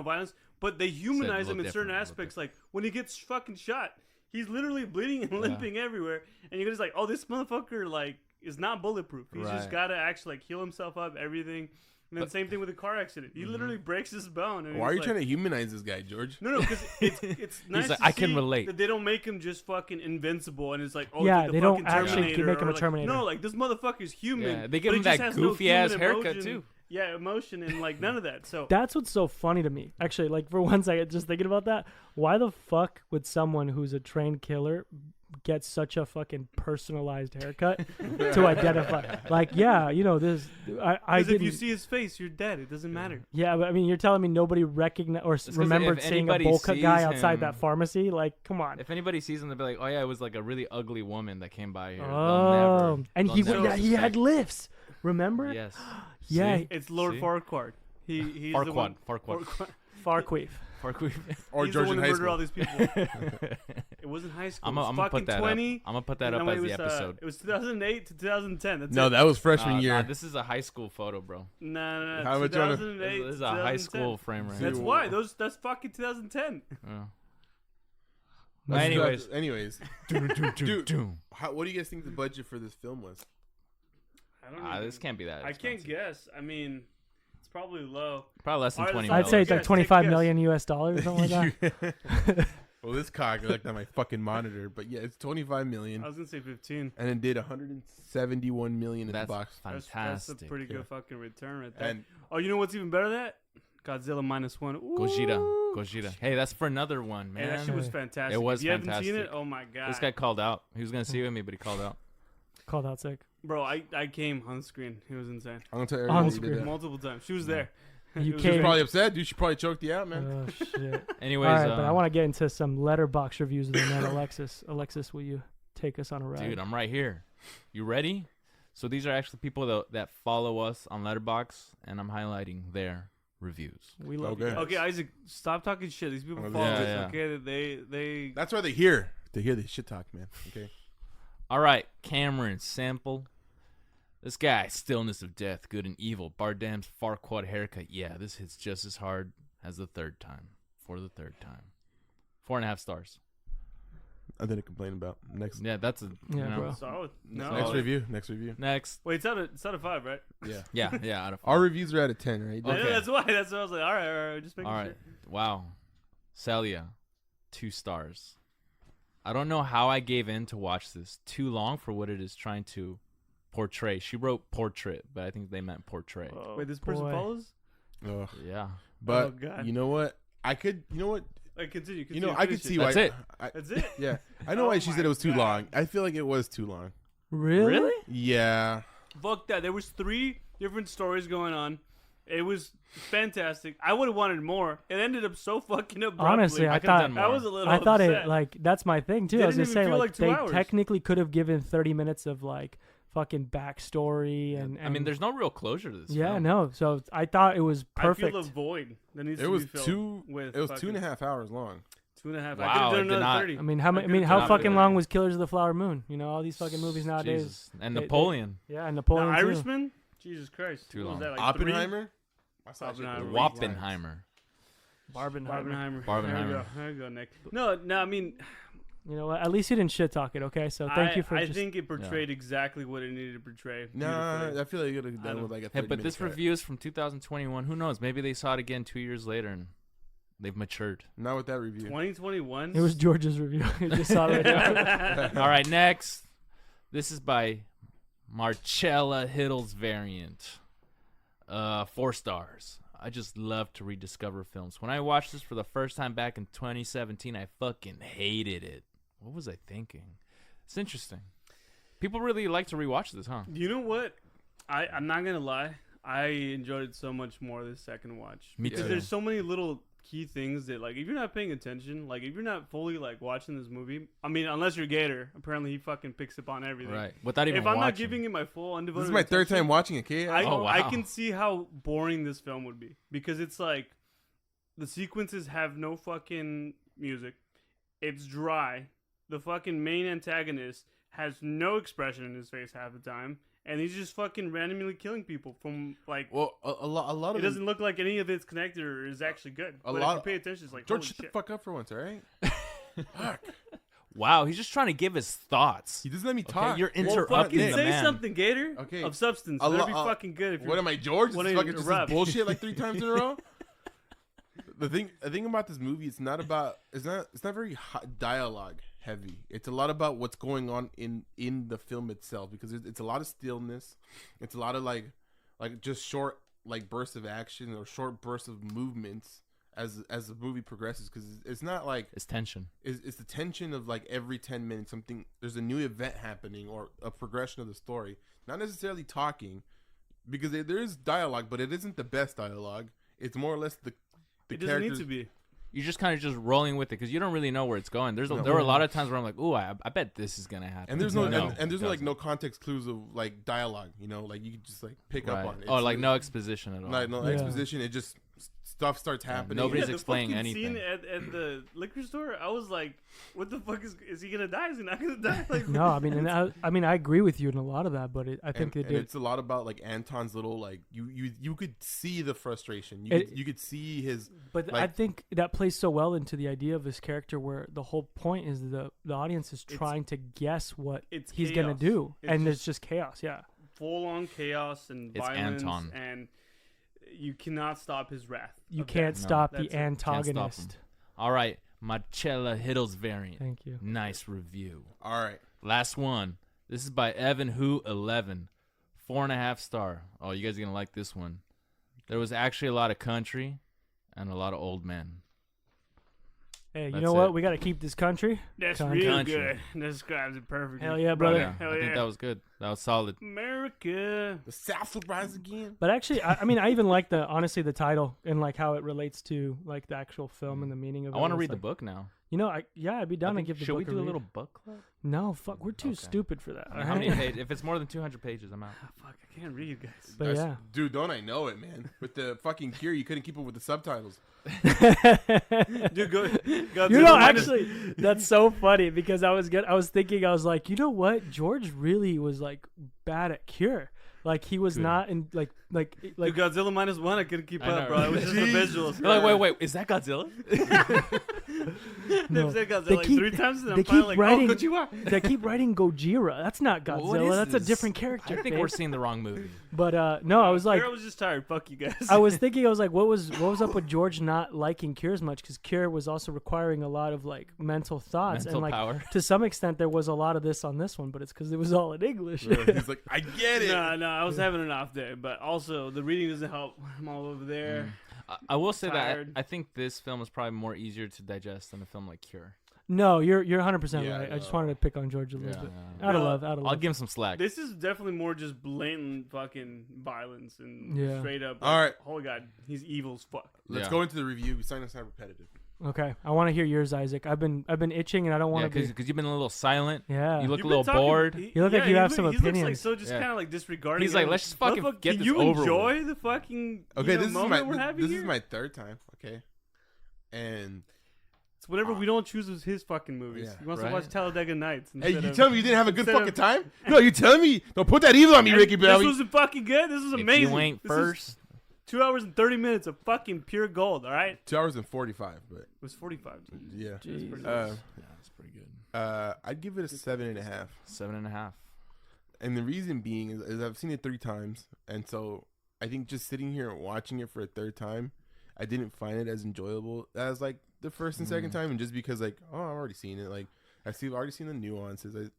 violence, but they humanize him in certain aspects. Like when he gets fucking shot, he's literally bleeding and limping everywhere, and you're just like, oh, this motherfucker like is not bulletproof. He's just gotta actually like heal himself up, everything. And then same thing with a car accident. He literally breaks his bone. And why are you trying to humanize this guy, George? No, because it's nice like, to I see can relate. that they don't make him just fucking invincible, and it's like, oh, yeah, like they don't actually make him a Terminator. No, like this motherfucker's human. Yeah, they give him that goofy ass haircut too. Yeah, emotion and like none of that. So that's what's so funny to me. Actually, like for one second, just thinking about that, why the fuck would someone who's a trained killer get such a fucking personalized haircut to identify? Like, this. I if you see his face, you're dead. It doesn't matter. Yeah, but I mean, you're telling me nobody recognized or remembered seeing a bowl cut guy outside that pharmacy? Like, come on. If anybody sees him, they'll be like, oh yeah, it was like a really ugly woman that came by here. Oh, and he had lifts. Remember? Yes. Yeah, it's Lord Farquaad. He's the one. Farquaad. Farqueef. Park Weaving. Or He's Georgian the one high who school. murdered all these people. It wasn't high school. I'm gonna put that 20. up. I'm gonna put that up as the episode. It was 2008 to 2010. That's No, it. that was freshman year. This is a high school photo, bro. No. How much on it? 2008. This is a high school frame right That's here. why. That's fucking 2010. Yeah. Anyways, dude, what do you guys think the budget for this film was? I don't know. This can't be that expensive. I can't guess. I mean, it's probably low. Probably less than 20 I'd say it's like Guess, 25 take a million US dollars, something like that. Well, this cock I looked at my fucking monitor, but yeah, it's 25 million. I was gonna say 15. And it did 171 million in the box. Fantastic. That's a pretty good fucking return right there. And Oh, you know what's even better than that? Godzilla -1. Ooh. Gojira. Hey, that's for another one, man. Hey, that shit was fantastic. It was if you haven't seen fantastic. it, oh my god. This guy called out. He was gonna see it with me, but he called out. Called out sick. Bro, I came on screen. It was insane. I'm gonna tell On everybody you did screen. that. Multiple times. She was there. You It was came- She's great. probably upset, dude. She probably choked you out, man. Oh shit. Anyways, All right, but I want to get into some Letterboxd reviews of the man. Alexis, will you take us on a ride? dude, I'm right here. You ready? So these are actually people that follow us on Letterboxd, and I'm highlighting their reviews. We love Okay. you. Okay, Isaac, stop talking shit. These people Oh, follow yeah, us. yeah. Okay, they. That's why they're here to hear the shit talk, man. Okay. All right, Cameron Sample. This guy, Stillness of Death, Good and Evil. Bardem's Farquaad haircut. Yeah, this hits just as hard as the third time. For the third time. 4.5 stars. I didn't complain about next. Yeah, that's a bro. Solid. No. Next review. Next review. Next. Wait, it's out of 5, right? Yeah. Yeah, out of 5. Our reviews are out of 10, right? Okay. Yeah, that's why. That's why I was like, all right, just making All sure. right. Wow. Celia, 2 stars. I don't know how I gave in to watch this. Too long for what it is trying to portray. She wrote portrait, but I think they meant portray. Oh, Wait, this person boy. follows? Ugh. Yeah. But Oh, God. you know what? You know what? Like, continue. You know, I could see why. That's it. That's it? Yeah. I know Oh why she said it was too my long. God. I feel like it was too long. Really? Yeah. Fuck that. There was 3 different stories going on. It was fantastic. I would have wanted more. It ended up so fucking abruptly. Honestly, I could've done thought more. I was a little I thought upset. it like that's my thing too. I was Didn't gonna even say feel like like 2 they hours. technically could have given 30 minutes of like fucking backstory and I mean, there's no real closure to this. yeah, film. no. So I thought it was perfect. I feel a void that needs It to was be filled two. with It was fucking 2.5 hours long. 2.5. Wow, I could have it done did another not- 30. I mean, how could've how done fucking it. long was Killers of the Flower Moon? You know, all these fucking movies nowadays. Jesus. And They- Napoleon. Yeah, and The Napoleon too. Irishman? Jesus Christ. Too What was long. that, like Oppenheimer. I saw that shit Oppenheimer. with Wappenheimer. Barbenheimer. Barbenheimer. There you go, Nick. No, I mean, You know what? At least you didn't shit talk it. Okay, so thank you for. I just, think it portrayed exactly what it needed to portray. Nah, beautifully. I feel like you could have done with like a 30 Hey, but this minute cut. review is from 2021. Who knows? Maybe they saw it again 2 years later and they've matured. Not with that review. 2021. it was George's review. I just saw it right now. All right, next. This is by Marcella Hiddle's variant. 4 stars. I just love to rediscover films. When I watched this for the first time back in 2017, I fucking hated it. What was I thinking? It's interesting. People really like to rewatch this, huh? You know what? I'm not gonna lie. I enjoyed it so much more this second watch. Me Because too. there's so many little key things that, like, if you're not paying attention, like, if you're not fully, like, watching this movie, I mean, unless you're Gator, apparently he fucking picks up on everything. Right. Without even If I'm watching. not giving it my full undivided This is my third attention, time watching it, K. Oh, wow. I can see how boring this film would be. Because it's like, the sequences have no fucking music. It's dry. The fucking main antagonist has no expression in his face half the time. And he's just fucking randomly killing people from, like... Well, a lot It of doesn't look like any of it's connected or is actually good. A But lot- if you pay attention, it's like, George, holy shut shit. the fuck up for once, all right? Fuck. Wow, he's just trying to give his thoughts. He doesn't let me Okay, talk. you're Well, interrupting fucking the say man. something, Gator. Okay. Of substance. A That'd lo- be fucking good if you're... What am I, George? What This are fucking you, just rap? this bullshit like 3 times in a row. The thing about this movie, it's not very dialogue heavy. It's a lot about what's going on in the film itself, because it's a lot of stillness. It's a lot of like just short like bursts of action or short bursts of movements as the movie progresses, because it's not like It's tension. it's the tension of like every 10 minutes there's a new event happening or a progression of the story, not necessarily talking, because there is dialogue, but it isn't the best dialogue. It's more or less the It doesn't characters. need to be. You're just kind of just rolling with it because you don't really know where it's going. There were a lot of times where I'm like, ooh, I bet this is gonna happen. And there's no No, and there's it like doesn't. no context clues of like dialogue, like you could just like pick Right. up on it. Oh, It's like no exposition at all. no Yeah. exposition. It just stuff starts happening. Nobody's explaining anything. Scene at the liquor store, I was like, "What the fuck is he gonna die? Is he not gonna die?" Like, no, I mean, I agree with you in a lot of that, but I think they did. It's a lot about like Anton's little like you could see the frustration. You could see his. But I think that plays so well into the idea of his character, where the whole point is the audience is trying to guess what he's gonna do, and it's just chaos. Yeah, full on chaos and violence, Anton. and you cannot stop his wrath. You can't stop the antagonist. All right, Marcella Hiddle's variant. Thank you. Nice review. All right, last one. This is by Evan Who 11, 4.5 star. Oh, you guys are gonna like this one. There was actually a lot of country and a lot of old men. Hey, you know what? We got to keep this country. That's real good. That describes it perfectly. Hell yeah, brother. Yeah, I think that was good. That was solid. America. The South will rise again. But actually, I mean, I even like honestly the title and like how it relates to like the actual film and the meaning of it. I want to read the book now. You know, I'd be down to give the book a read. Should we do a little book club? No, fuck, we're too stupid for that. How many pages? If it's more than 200 pages, I'm out. Fuck, I can't read, guys. But yeah. Dude, don't I know it, man. With the fucking Cure, you couldn't keep up with the subtitles. Dude, go you know, actually, that's so funny because I was thinking, I was like, you know what? George really was like bad at Cure. Like he was not in like Dude, Godzilla -1. I couldn't keep up, bro. It was just the visuals. You're like, wait, is that Godzilla? No. They've said Godzilla like 3 times, and I'm finally like, oh, Gojira. They keep writing Gojira. That's not Godzilla. That's a different character. I think we're seeing the wrong movie. But no, I was like, I was just tired. Fuck you guys. I was thinking, I was like, what was up with George not liking Cure as much? Because Cure was also requiring a lot of like mental thoughts and like power. To some extent there was a lot of this on this one, but it's because it was all in English. He's like, I get it. No, I was having an off day, but also the reading doesn't help. I'm all over there. I will say that I think this film is probably more easier to digest than a film like Cure. No, you're 100% right. I just wanted to pick on George a little bit. Out of love. I'll give him some slack. This is definitely more just blatant fucking violence and straight up. All right. Oh god, he's evil as fuck. Let's go into the review. We signed us out repetitive. Okay, I want to hear yours, Isaac. I've been itching, and I don't want to because you've been a little silent. Yeah, you look a little bored. You look like you have some opinions. He looks like so just kind of like disregarding. He's like, let's just fucking get this over with. Can you enjoy the fucking moment we're having here? This is my third time. Okay, and it's whatever we don't choose is his fucking movies. He wants to watch Talladega Nights. Hey, you tell me you didn't have a good fucking time? No, you telling me? Don't put that evil on me, Ricky Bobby. This wasn't fucking good. This was amazing. If you ain't first. 2 hours and 30 minutes of fucking pure gold, all right? 2 hours and 45, but... It was 45. Yeah. That's pretty good. That's pretty good. I'd give it a 7.5. 7.5. And the reason being is I've seen it 3 times, and so I think just sitting here and watching it for a third time, I didn't find it as enjoyable as, like, the first and second time, and just because, like, I've already seen it. Like, I've already seen the nuances.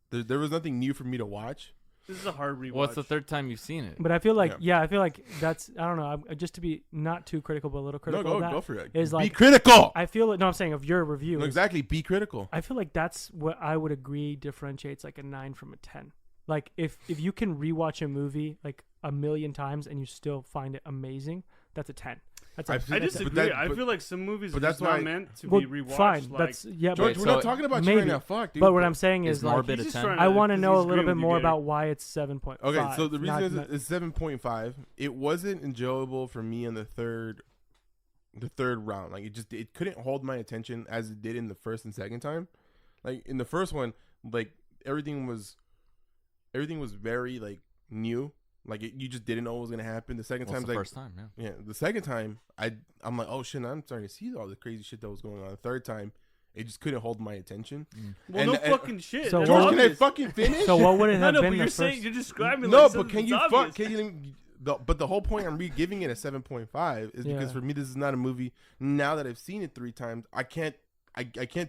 There was nothing new for me to watch. This is a hard rewatch. What's the third time you've seen it? But I feel like, I feel like that's, I don't know, just to be not too critical, but a little critical. No, go for it. Is like, be critical. I feel like, no, I'm saying of your review. No, exactly, be critical. I feel like that's what I would agree differentiates like a 9 from a 10. Like if you can rewatch a movie like a million times and you still find it amazing, that's a 10. I disagree. I feel like some movies are just not meant to be rewatched. Fine, like, George, we're not talking about you right now. Fuck, dude. But what I'm saying is like, I want to know a little bit more about why it's 7.5. Okay, so the reason is 7.5. It wasn't enjoyable for me in the third round. Like it couldn't hold my attention as it did in the first and second time. Like in the first one, like everything was very like new. Like you just didn't know what was gonna happen. The second time, the first time, yeah. The second time, I'm like, oh shit, I'm starting to see all the crazy shit that was going on. The third time, it just couldn't hold my attention. Well, fucking shit. So George, can I fucking finish? So what would it have been? No, but you're describing. No, but can you fuck? But the whole point I'm giving it a 7.5 is because for me this is not a movie. Now that I've seen it 3 times, I can't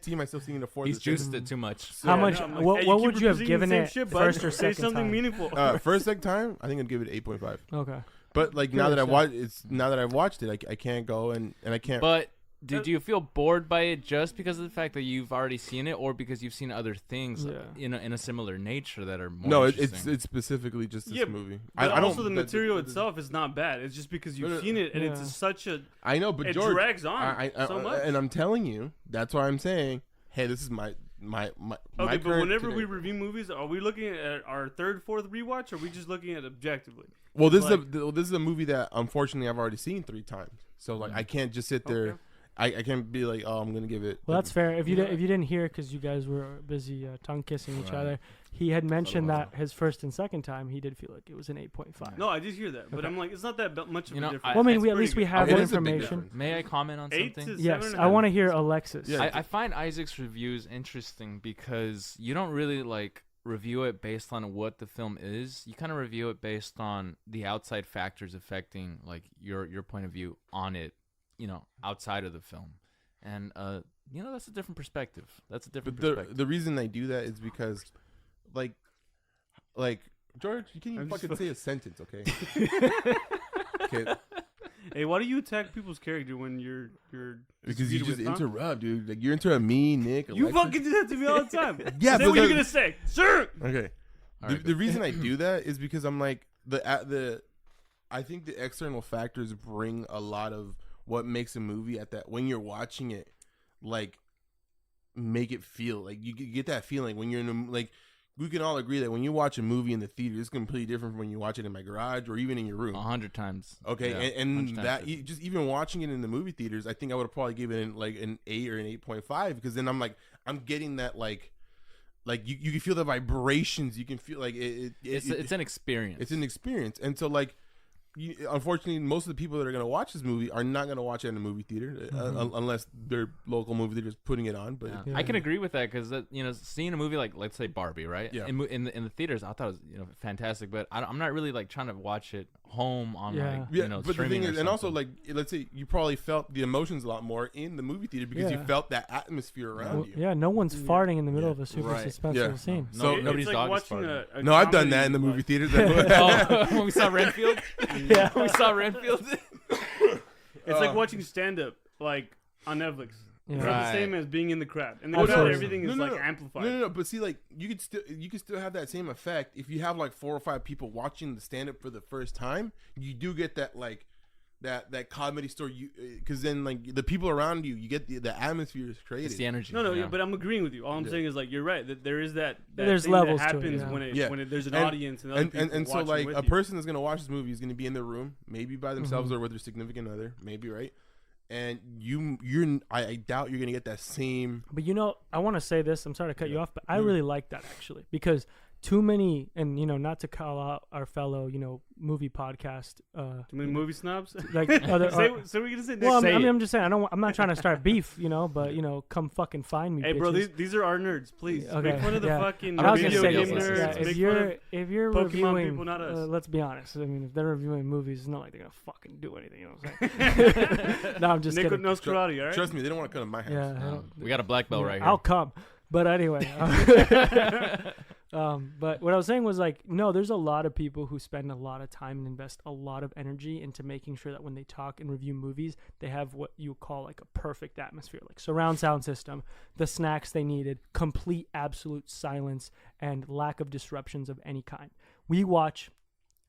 see myself seeing it a fourth. He's juiced it too much. So, how much? What would you have given it first or second something time? Meaningful. First, second time, I think I'd give it 8.5. Okay. But like now that I've watched it, I can't go and I can't. But did you feel bored by it just because of the fact that you've already seen it, or because you've seen other things in a similar nature that are more? No, it's specifically just this movie. But also the material itself is not bad. It's just because you've seen it and it's such a. I know, but it George drags on so much. And I'm telling you, that's why I'm saying, hey, this is Okay, but whenever we review movies, are we looking at our third, fourth rewatch, or are we just looking at it objectively? Well, this is a movie that unfortunately I've already seen 3 times, so like I can't just sit there. Okay. I can't be like, oh, I'm gonna give it. Well, that's fair. If you didn't hear, because you guys were busy tongue kissing each other, he had mentioned that his first and second time he did feel like it was an 8.5. No, I did hear that, but I'm like, it's not that much of a difference. Well, I mean, at least we have that information. May I comment on something? Yes, I want to hear Alexis. Yeah. I find Isaac's reviews interesting because you don't really like review it based on what the film is. You kind of review it based on the outside factors affecting like your point of view on it, outside of the film. And that's a different perspective. That's a different perspective. The reason I do that is because like George, you can't even fucking say a sentence, okay? Okay. Hey, why do you attack people's character when you're because you just interrupt, dude. Like you're interrupting me, Nick. You fucking do that to me all the time. Yeah, say what you're gonna say, sir. Okay. The reason I do that is because I'm like I think the external factors bring a lot of what makes a movie at that when you're watching it, like make it feel like you get that feeling when you're in like. We can all agree that when you watch a movie in the theater, it's completely different from when you watch it in my garage or even in your room. 100 times. Okay, yeah, and that just even watching it in the movie theaters, I think I would have probably given it like an 8 or an 8.5 because then I'm getting that like you can feel the vibrations. You can feel like it's an experience. It's an experience, and so like. Unfortunately, most of the people that are going to watch this movie are not going to watch it in a movie theater unless their local movie theater is putting it on. But I can agree with that because seeing a movie like let's say Barbie, right? Yeah. In the theaters, I thought it was fantastic, but I'm not really like trying to watch it home on but the thing is, and also like let's say you probably felt the emotions a lot more in the movie theater because you felt that atmosphere around you. Yeah, no one's farting in the middle of a super suspenseful scene. So nobody's like dog is farting. No, I've done that in the movie theaters. When we saw Renfield. Yeah, we saw Renfield. It's like watching stand-up, like on Netflix. Yeah. It's not the same as being in the crowd, and everything is amplified. No, but see, like you could still have that same effect if you have like 4 or 5 people watching the stand-up for the first time. You do get that like that comedy story, because then like the people around you get the atmosphere is created. It's the energy. No, but I'm agreeing with you. All I'm saying is like you're right that there is that there's thing levels that happens to it, when there's an audience and other people and so like with a person that's gonna watch this movie is gonna be in their room, maybe by themselves or with their significant other, maybe, right? And I doubt you're gonna get that same. But I want to say this. I'm sorry to cut you off, but I really like that actually because too many, and not to call out our fellow, movie podcast. Too many movie snobs. Like other. So what are you gonna say? Well, I'm just saying. I'm not trying to start beef, but come fucking find me. Hey, bitches. bro, these are our nerds. Please make fun of the fucking video game nerds. Yeah, if you're Pokemon reviewing, people, not us. Let's be honest. I mean, if they're reviewing movies, it's not like they're gonna fucking do anything. You know what I'm saying? No, I'm just Nick kidding. knows karate, all right? Trust me, they don't want to come to my house. Yeah, we got a black belt right here. I'll come. But anyway, but what I was saying was like, no, there's a lot of people who spend a lot of time and invest a lot of energy into making sure that when they talk and review movies, they have what you call like a perfect atmosphere, like surround sound system, the snacks they needed, complete absolute silence, and lack of disruptions of any kind. We watch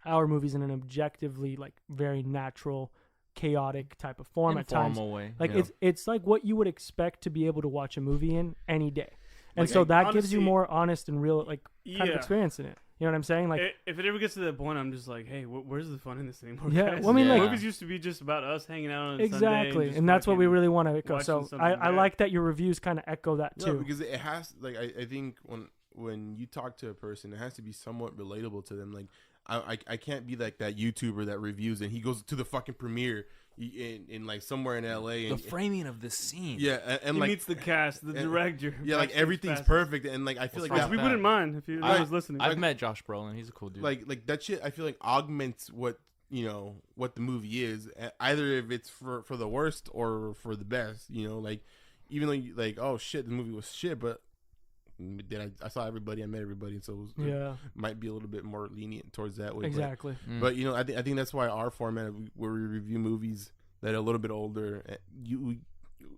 our movies in an objectively like very natural, chaotic type of form at times. Way. Like it's like what you would expect to be able to watch a movie in any day. And so that honestly, gives you more honest and real kind of experience in it. You know what I'm saying? Like if it ever gets to that point, I'm just like, hey, where's the fun in this anymore? Yeah, guys? Well, I mean, like movies used to be just about us hanging out on exactly, Sunday and that's what we really want to echo. So I like that your reviews kind of echo that too. No, because it has like I think when you talk to a person, it has to be somewhat relatable to them. Like I can't be like that YouTuber that reviews and he goes to the fucking premiere in like somewhere in LA and the framing of this scene. Yeah, and he like meets the cast, the director. Yeah, like everything's perfect, and like I feel like that, we wouldn't mind if you was listening. I've met Josh Brolin; he's a cool dude. Like that shit, I feel like augments what the movie is, either if it's for the worst or for the best. Like even though you, like, oh shit, the movie was shit, but then I saw everybody, I met everybody, so it might be a little bit more lenient towards that way. Exactly. But I think that's why our format where we review movies that are a little bit older,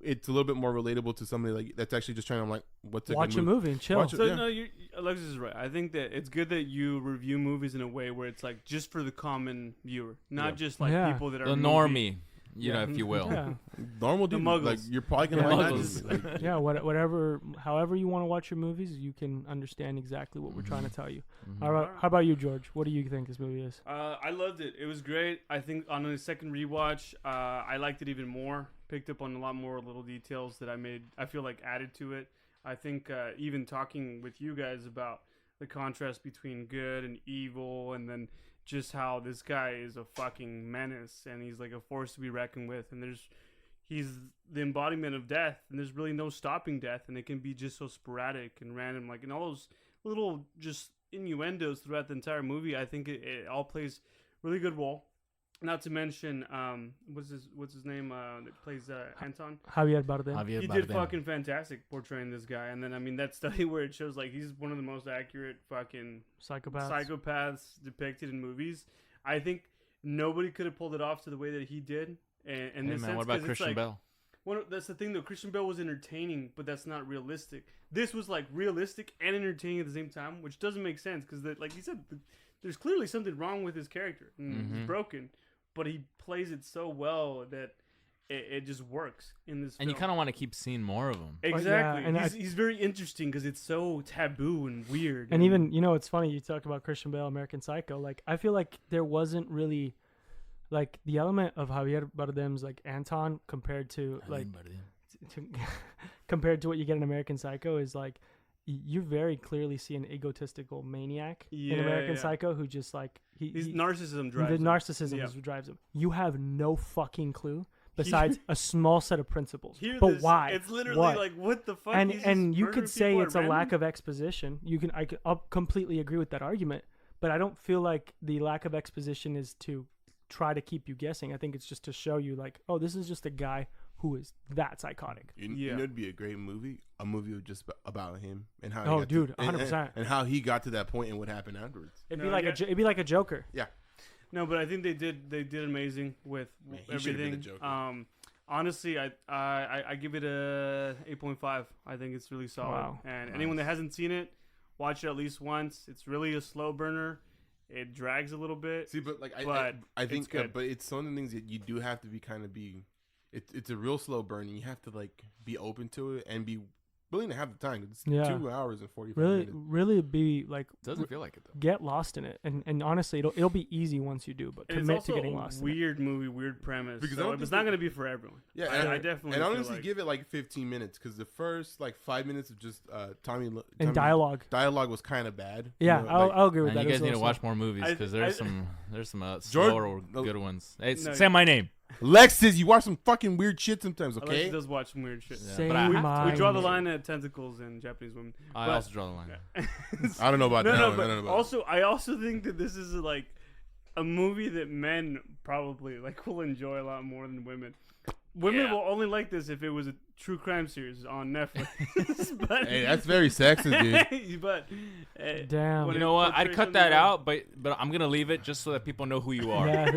it's a little bit more relatable to somebody like that's actually just trying to watch a movie and chill. No, Alexis is right. I think that it's good that you review movies in a way where it's like just for the common viewer, not just like people that are the normie. you know, if you will. Yeah. Normal dude, like you're probably gonna like that. Like, yeah, whatever, however you want to watch your movies, you can understand exactly what we're trying to tell you. How about you, George? What do you think this movie is? I loved it. It was great. I think on a second rewatch, I liked it even more. Picked up on a lot more little details that I feel like added to it. I think even talking with you guys about the contrast between good and evil, and then just how this guy is a fucking menace and he's like a force to be reckoned with, and he's the embodiment of death, and there's really no stopping death, and it can be just so sporadic and random, like, and all those little just innuendos throughout the entire movie. I think it all plays really good role. Not to mention, what's his name? That plays Anton. Javier Bardem. He did fucking fantastic portraying this guy. And then, I mean, that study where it shows like he's one of the most accurate fucking psychopaths depicted in movies. I think nobody could have pulled it off to the way that he did. And hey, man, what about Christian Bale? That's the thing though. Christian Bale was entertaining, but that's not realistic. This was like realistic and entertaining at the same time, which doesn't make sense because, like you said, there's clearly something wrong with his character. He's broken. But he plays it so well that it just works in this film. And you kind of want to keep seeing more of him. Exactly. Yeah, and he's very interesting because it's so taboo and weird. And even, you know, it's funny, you talk about Christian Bale, American Psycho. Like, I feel like there wasn't really, like, the element of Javier Bardem's, like, Anton compared to, like, compared to what you get in American Psycho is, like, you very clearly see an egotistical maniac in American Psycho who just like his narcissism drives him. Narcissism drives him. You have no fucking clue besides a small set of principles. Why? It's literally like, what the fuck? And you could say it's a lack of exposition. I'll completely agree with that argument, but I don't feel like the lack of exposition is to try to keep you guessing. I think it's just to show you like, oh, this is just a guy who is that psychotic. You know, it'd be a great movie. A movie just about him and how. 100%. And how he got to that point and what happened afterwards. It'd be like a Joker. Yeah. No, but I think they did amazing with everything. Honestly, I give it a 8.5. I think it's really solid. Wow. And anyone that hasn't seen it, watch it at least once. It's really a slow burner. It drags a little bit. See, but like I think, but it's some of the things that you do have to be. It's a real slow burn, and you have to like be open to it and be willing to have the time. It's 2 hours and 45 minutes. Really be like. Doesn't feel like it though. Get lost in it, and honestly, it'll be easy once you do. But commit to getting lost. Weird movie, weird premise. Because it's not going to be for everyone. Yeah, I definitely. And honestly, give it like 15 minutes because the first like 5 minutes of just Tommy and dialogue. Dialogue was kind of bad. Yeah, you know, I'll agree with that. You guys need to watch more movies because there's some slower good ones. Hey, say my name. Lexus, you watch some fucking weird shit sometimes, okay? Alexis does watch some weird shit. Yeah. We draw the line at tentacles and Japanese women. I also draw the line. I don't know about that. No, also, I also think that this is like a movie that men probably like will enjoy a lot more than women. Women will only like this if it was a true crime series on Netflix. But, hey, that's very sexist, dude. But damn, you know what? I'd cut that out, but I'm gonna leave it just so that people know who you are. Yeah,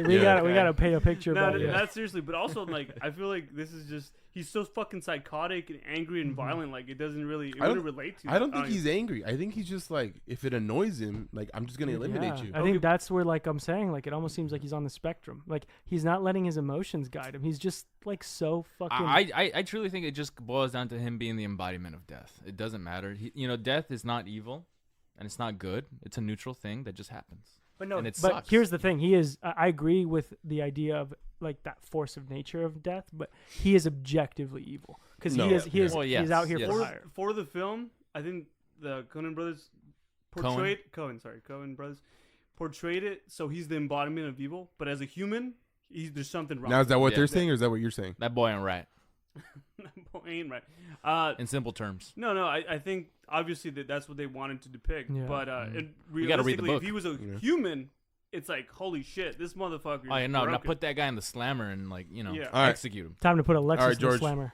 we gotta paint a picture. Not seriously, but also like I feel like this is just he's so fucking psychotic and angry and violent. Like it doesn't really wouldn't relate to. I don't think he's angry. I think he's just like if it annoys him, like I'm just gonna eliminate you. I think that's where like I'm saying like it almost seems like he's on the spectrum. Like he's not letting his emotions guide him. He's just like so fucking. I truly think it just boils down to him being the embodiment of death. It doesn't matter. Death is not evil, and it's not good. It's a neutral thing that just happens. But sucks. Here's the thing: he is. I agree with the idea of like that force of nature of death, but he is objectively evil because he's out here for hire. For the film, I think the Coen brothers portrayed it so he's the embodiment of evil, but as a human, there's something wrong. Now is that what they're saying, or is that what you're saying? That boy ain't right. That boy ain't right. In simple terms. No. I think obviously that's what they wanted to depict, but we gotta read the book. If he was a human, it's like holy shit, this motherfucker. Oh yeah, now put that guy in the slammer and execute him. Time to put Alexis in the slammer.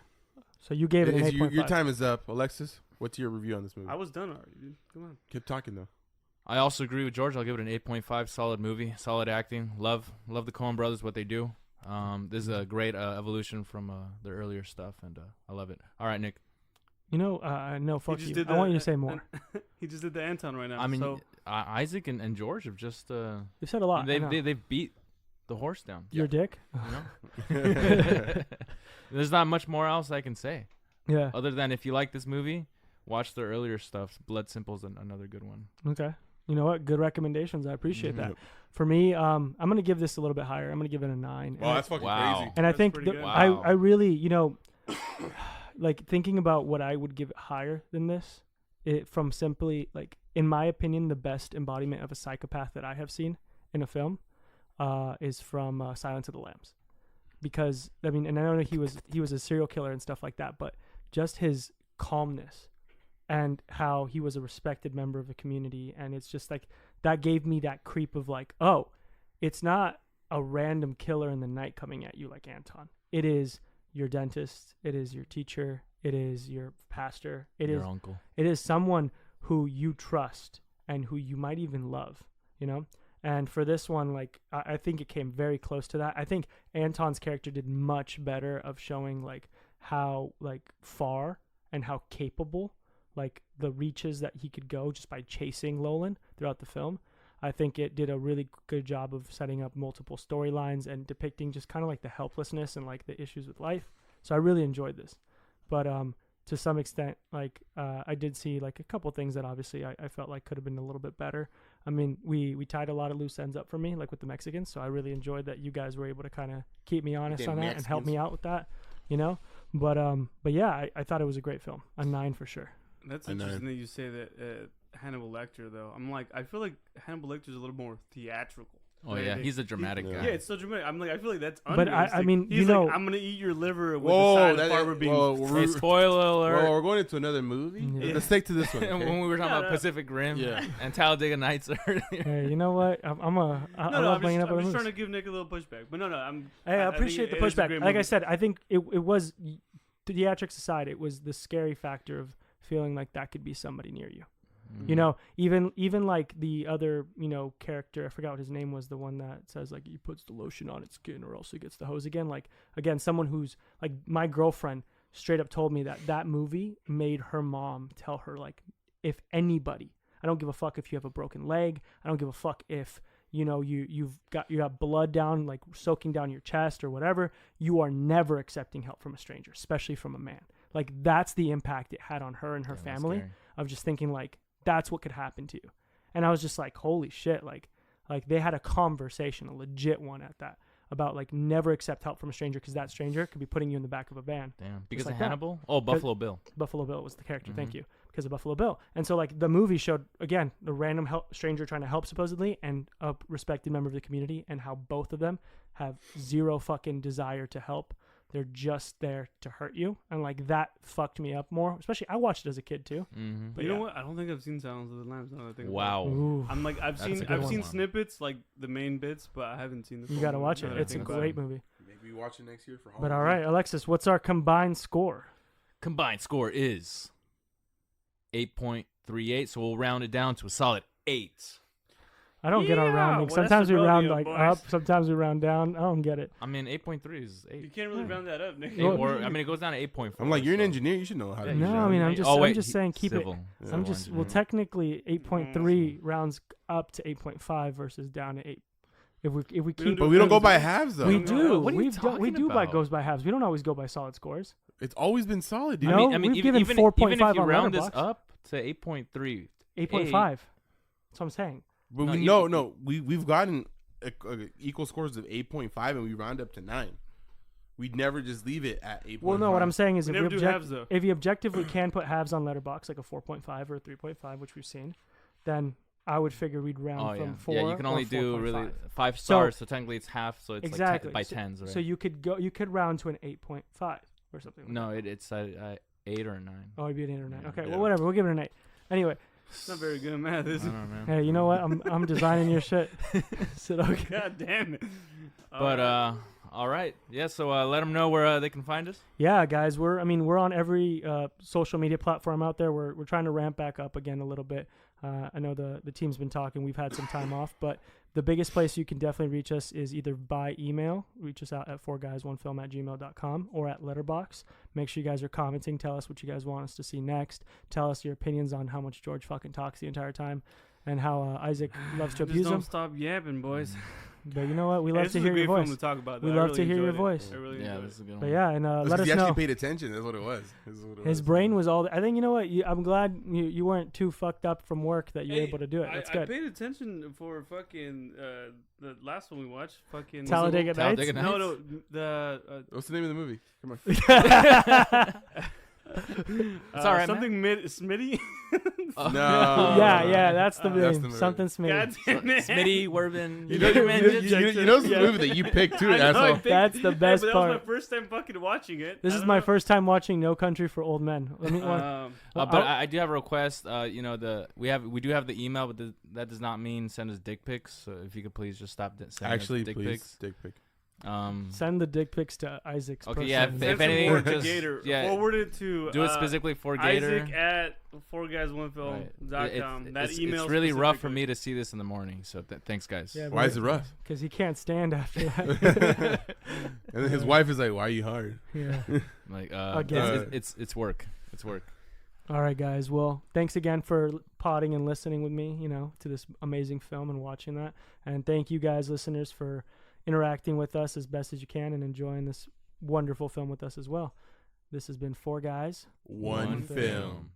So you gave it an 8.5. Your time is up, Alexis. What's your review on this movie? I was done already, dude. Come on. Keep talking though. I also agree with George. I'll give it an 8.5. Solid movie, solid acting. Love the Coen brothers, what they do. This is a great evolution from their earlier stuff, and I love it. All right, Nick. No, fuck you. I want you to say more. He just did the Anton right now. I mean, Isaac and George have just they've said a lot. They've beat the horse down. Your dick? You know? There's not much more else I can say. Yeah. Other than if you like this movie, watch the earlier stuff. Blood Simple's another good one. Okay. You know what? Good recommendations. I appreciate that. For me, I'm going to give this a little bit higher. I'm going to give it a 9. Wow, that's fucking crazy. And I That's think pretty good. I really, you know, like thinking about what I would give it higher than this, from simply, like, in my opinion, the best embodiment of a psychopath that I have seen in a film is from Silence of the Lambs. Because, I mean, and I know he was a serial killer and stuff like that, but just his calmness and how he was a respected member of the community. And it's just like, that gave me that creep of like, oh, it's not a random killer in the night coming at you like Anton. It is your dentist. It is your teacher. It is your pastor. Your uncle. It is someone who you trust and who you might even love, you know? And for this one, like, I think it came very close to that. I think Anton's character did much better of showing like how like far and how capable, like the reaches that he could go just by chasing Lolan throughout the film. I think it did a really good job of setting up multiple storylines and depicting just kind of like the helplessness and like the issues with life. So I really enjoyed this. But to some extent, like I did see like a couple things that obviously I felt like could have been a little bit better. I mean, we tied a lot of loose ends up for me, like with the Mexicans. So I really enjoyed that you guys were able to kind of keep me honest on that and help me out with that, you know. But yeah, I thought it was a great film. A 9 for sure. That's interesting that you say that Hannibal Lecter, though. I'm like, I feel like Hannibal Lecter's a little more theatrical. Oh, yeah, he's a dramatic guy. Yeah, it's so dramatic. I'm like, I feel like that's But I mean, he's you like, know, I'm gonna eat your liver with the side of Barbara beans. Hey, spoiler alert. Well, we're going into another movie. Yeah. Let's stick to this one. Okay? When we were talking about Pacific Rim and Talladega Nights earlier. Hey, you know what? I love bringing up other movies. I'm just trying to give Nick a little pushback, but I appreciate the pushback. Like I said, I think it was, theatrics aside, it was the scary factor of feeling like that could be somebody near you. Mm-hmm. You know, even like the other, you know, character, I forgot what his name was, the one that says like he puts the lotion on its skin or else he gets the hose again. Like, again, someone who's like, my girlfriend straight up told me that movie made her mom tell her, like, if anybody, I don't give a fuck if you have a broken leg, I don't give a fuck if, you know, you got blood down, like soaking down your chest or whatever, you are never accepting help from a stranger, especially from a man. Like, that's the impact it had on her and her family of just thinking like, that's what could happen to you. And I was just like, holy shit. Like they had a conversation, a legit one at that, about like never accept help from a stranger because that stranger could be putting you in the back of a van. Damn. Because of Hannibal? Oh, Buffalo Bill. Buffalo Bill was the character. Mm-hmm. Thank you. Because of Buffalo Bill. And so like the movie showed, again, the random stranger trying to help supposedly and a respected member of the community, and how both of them have zero fucking desire to help. They're just there to hurt you. And like that fucked me up more. Especially, I watched it as a kid too. Mm-hmm. But you know what? I don't think I've seen Silence of the Lambs. Now that I think wow. Ooh. I'm like, I've seen snippets, like the main bits, but I haven't seen the You gotta watch it. It's a great movie. Maybe we watch it next year for Halloween. But all right, Alexis, what's our combined score? Combined score is 8.38, so we'll round it down to a solid 8. I don't get our rounding. Well, sometimes we round like up, sometimes we round down. I don't get it. I mean, 8.3 is 8. You can't really round that up, Nick. I mean, it goes down to 8.4. I'm like, you're an engineer. You should know how to. No, I mean, I'm just saying keep civil. it. I'm just well, technically 8.3 rounds up to 8.5 versus down to 8. If we keep, but we don't go by halves though. We do. What are you talking about? Goes by halves. We don't always go by solid scores. It's always been solid, dude. No, I mean, we've given 4.5 even if you on round Letterboxd. this up to 8.3, 8.5. That's what I'm saying. But we've gotten equal scores of 8.5 and we round up to 9. We'd never just leave it at 8.5. Well, no, what I'm saying is if you objectively can put halves on Letterboxd, like a 4.5 or a 3.5, which we've seen, then I would figure we'd round from 4. Yeah, you can only do 4.5. really 5 stars, so technically it's half, so it's exactly. like by tens, right? So you could round to an 8.5 or something. No, it's 8 or 9. Oh, it'd be an 8 or 9. Okay, yeah. well, whatever. We'll give it an 8. Anyway. It's not very good math, is it? Hey, you know what? I'm designing your shit. So, okay. God damn it. But all right, yeah. So let them know where they can find us. Yeah, guys, we're on every social media platform out there. We're trying to ramp back up again a little bit. I know the team's been talking. We've had some time off, but the biggest place you can definitely reach us is either by email. Reach us out at 4guys1film@gmail.com or at Letterboxd. Make sure you guys are commenting. Tell us what you guys want us to see next. Tell us your opinions on how much George fucking talks the entire time and how Isaac loves to abuse him. Don't stop yapping, boys. But you know what? We love to hear your voice. We love to hear your voice. Yeah, this is a good one. But yeah, and let us he know. actually paid attention. That's what it was. His brain was all. I think you know what. I'm glad you weren't too fucked up from work that you were able to do it. That's good. I paid attention for fucking the last one we watched. Fucking Talladega Nights. No, what's the name of the movie? Come on. It's all right, something Smitty. No. Yeah, that's the name. Something Smitty. Smitty, Werben. You know it's the movie that you picked too, asshole. That's the best part. That was my first time fucking watching it. This is my first time watching No Country for Old Men. But I do have a request. We do have the email, but that does not mean send us dick pics. So if you could please just stop sending us dick pics. Dick pic. Send the dick pics to Isaac's. Okay, yeah. If anything, just Gator. Yeah, forward it to. Do it specifically for Gator. Isaac at 4guysonefilm.com. That email. It's really rough for me to see this in the morning. So thanks, guys. Yeah, why is it rough? Because he can't stand after that. And then his wife is like, "Why are you hard?" Yeah. Like, it's work. It's work. All right, guys. Well, thanks again for potting and listening with me. To this amazing film and watching that. And thank you guys, listeners, for interacting with us as best as you can and enjoying this wonderful film with us as well. This has been 4 Guys, One Film.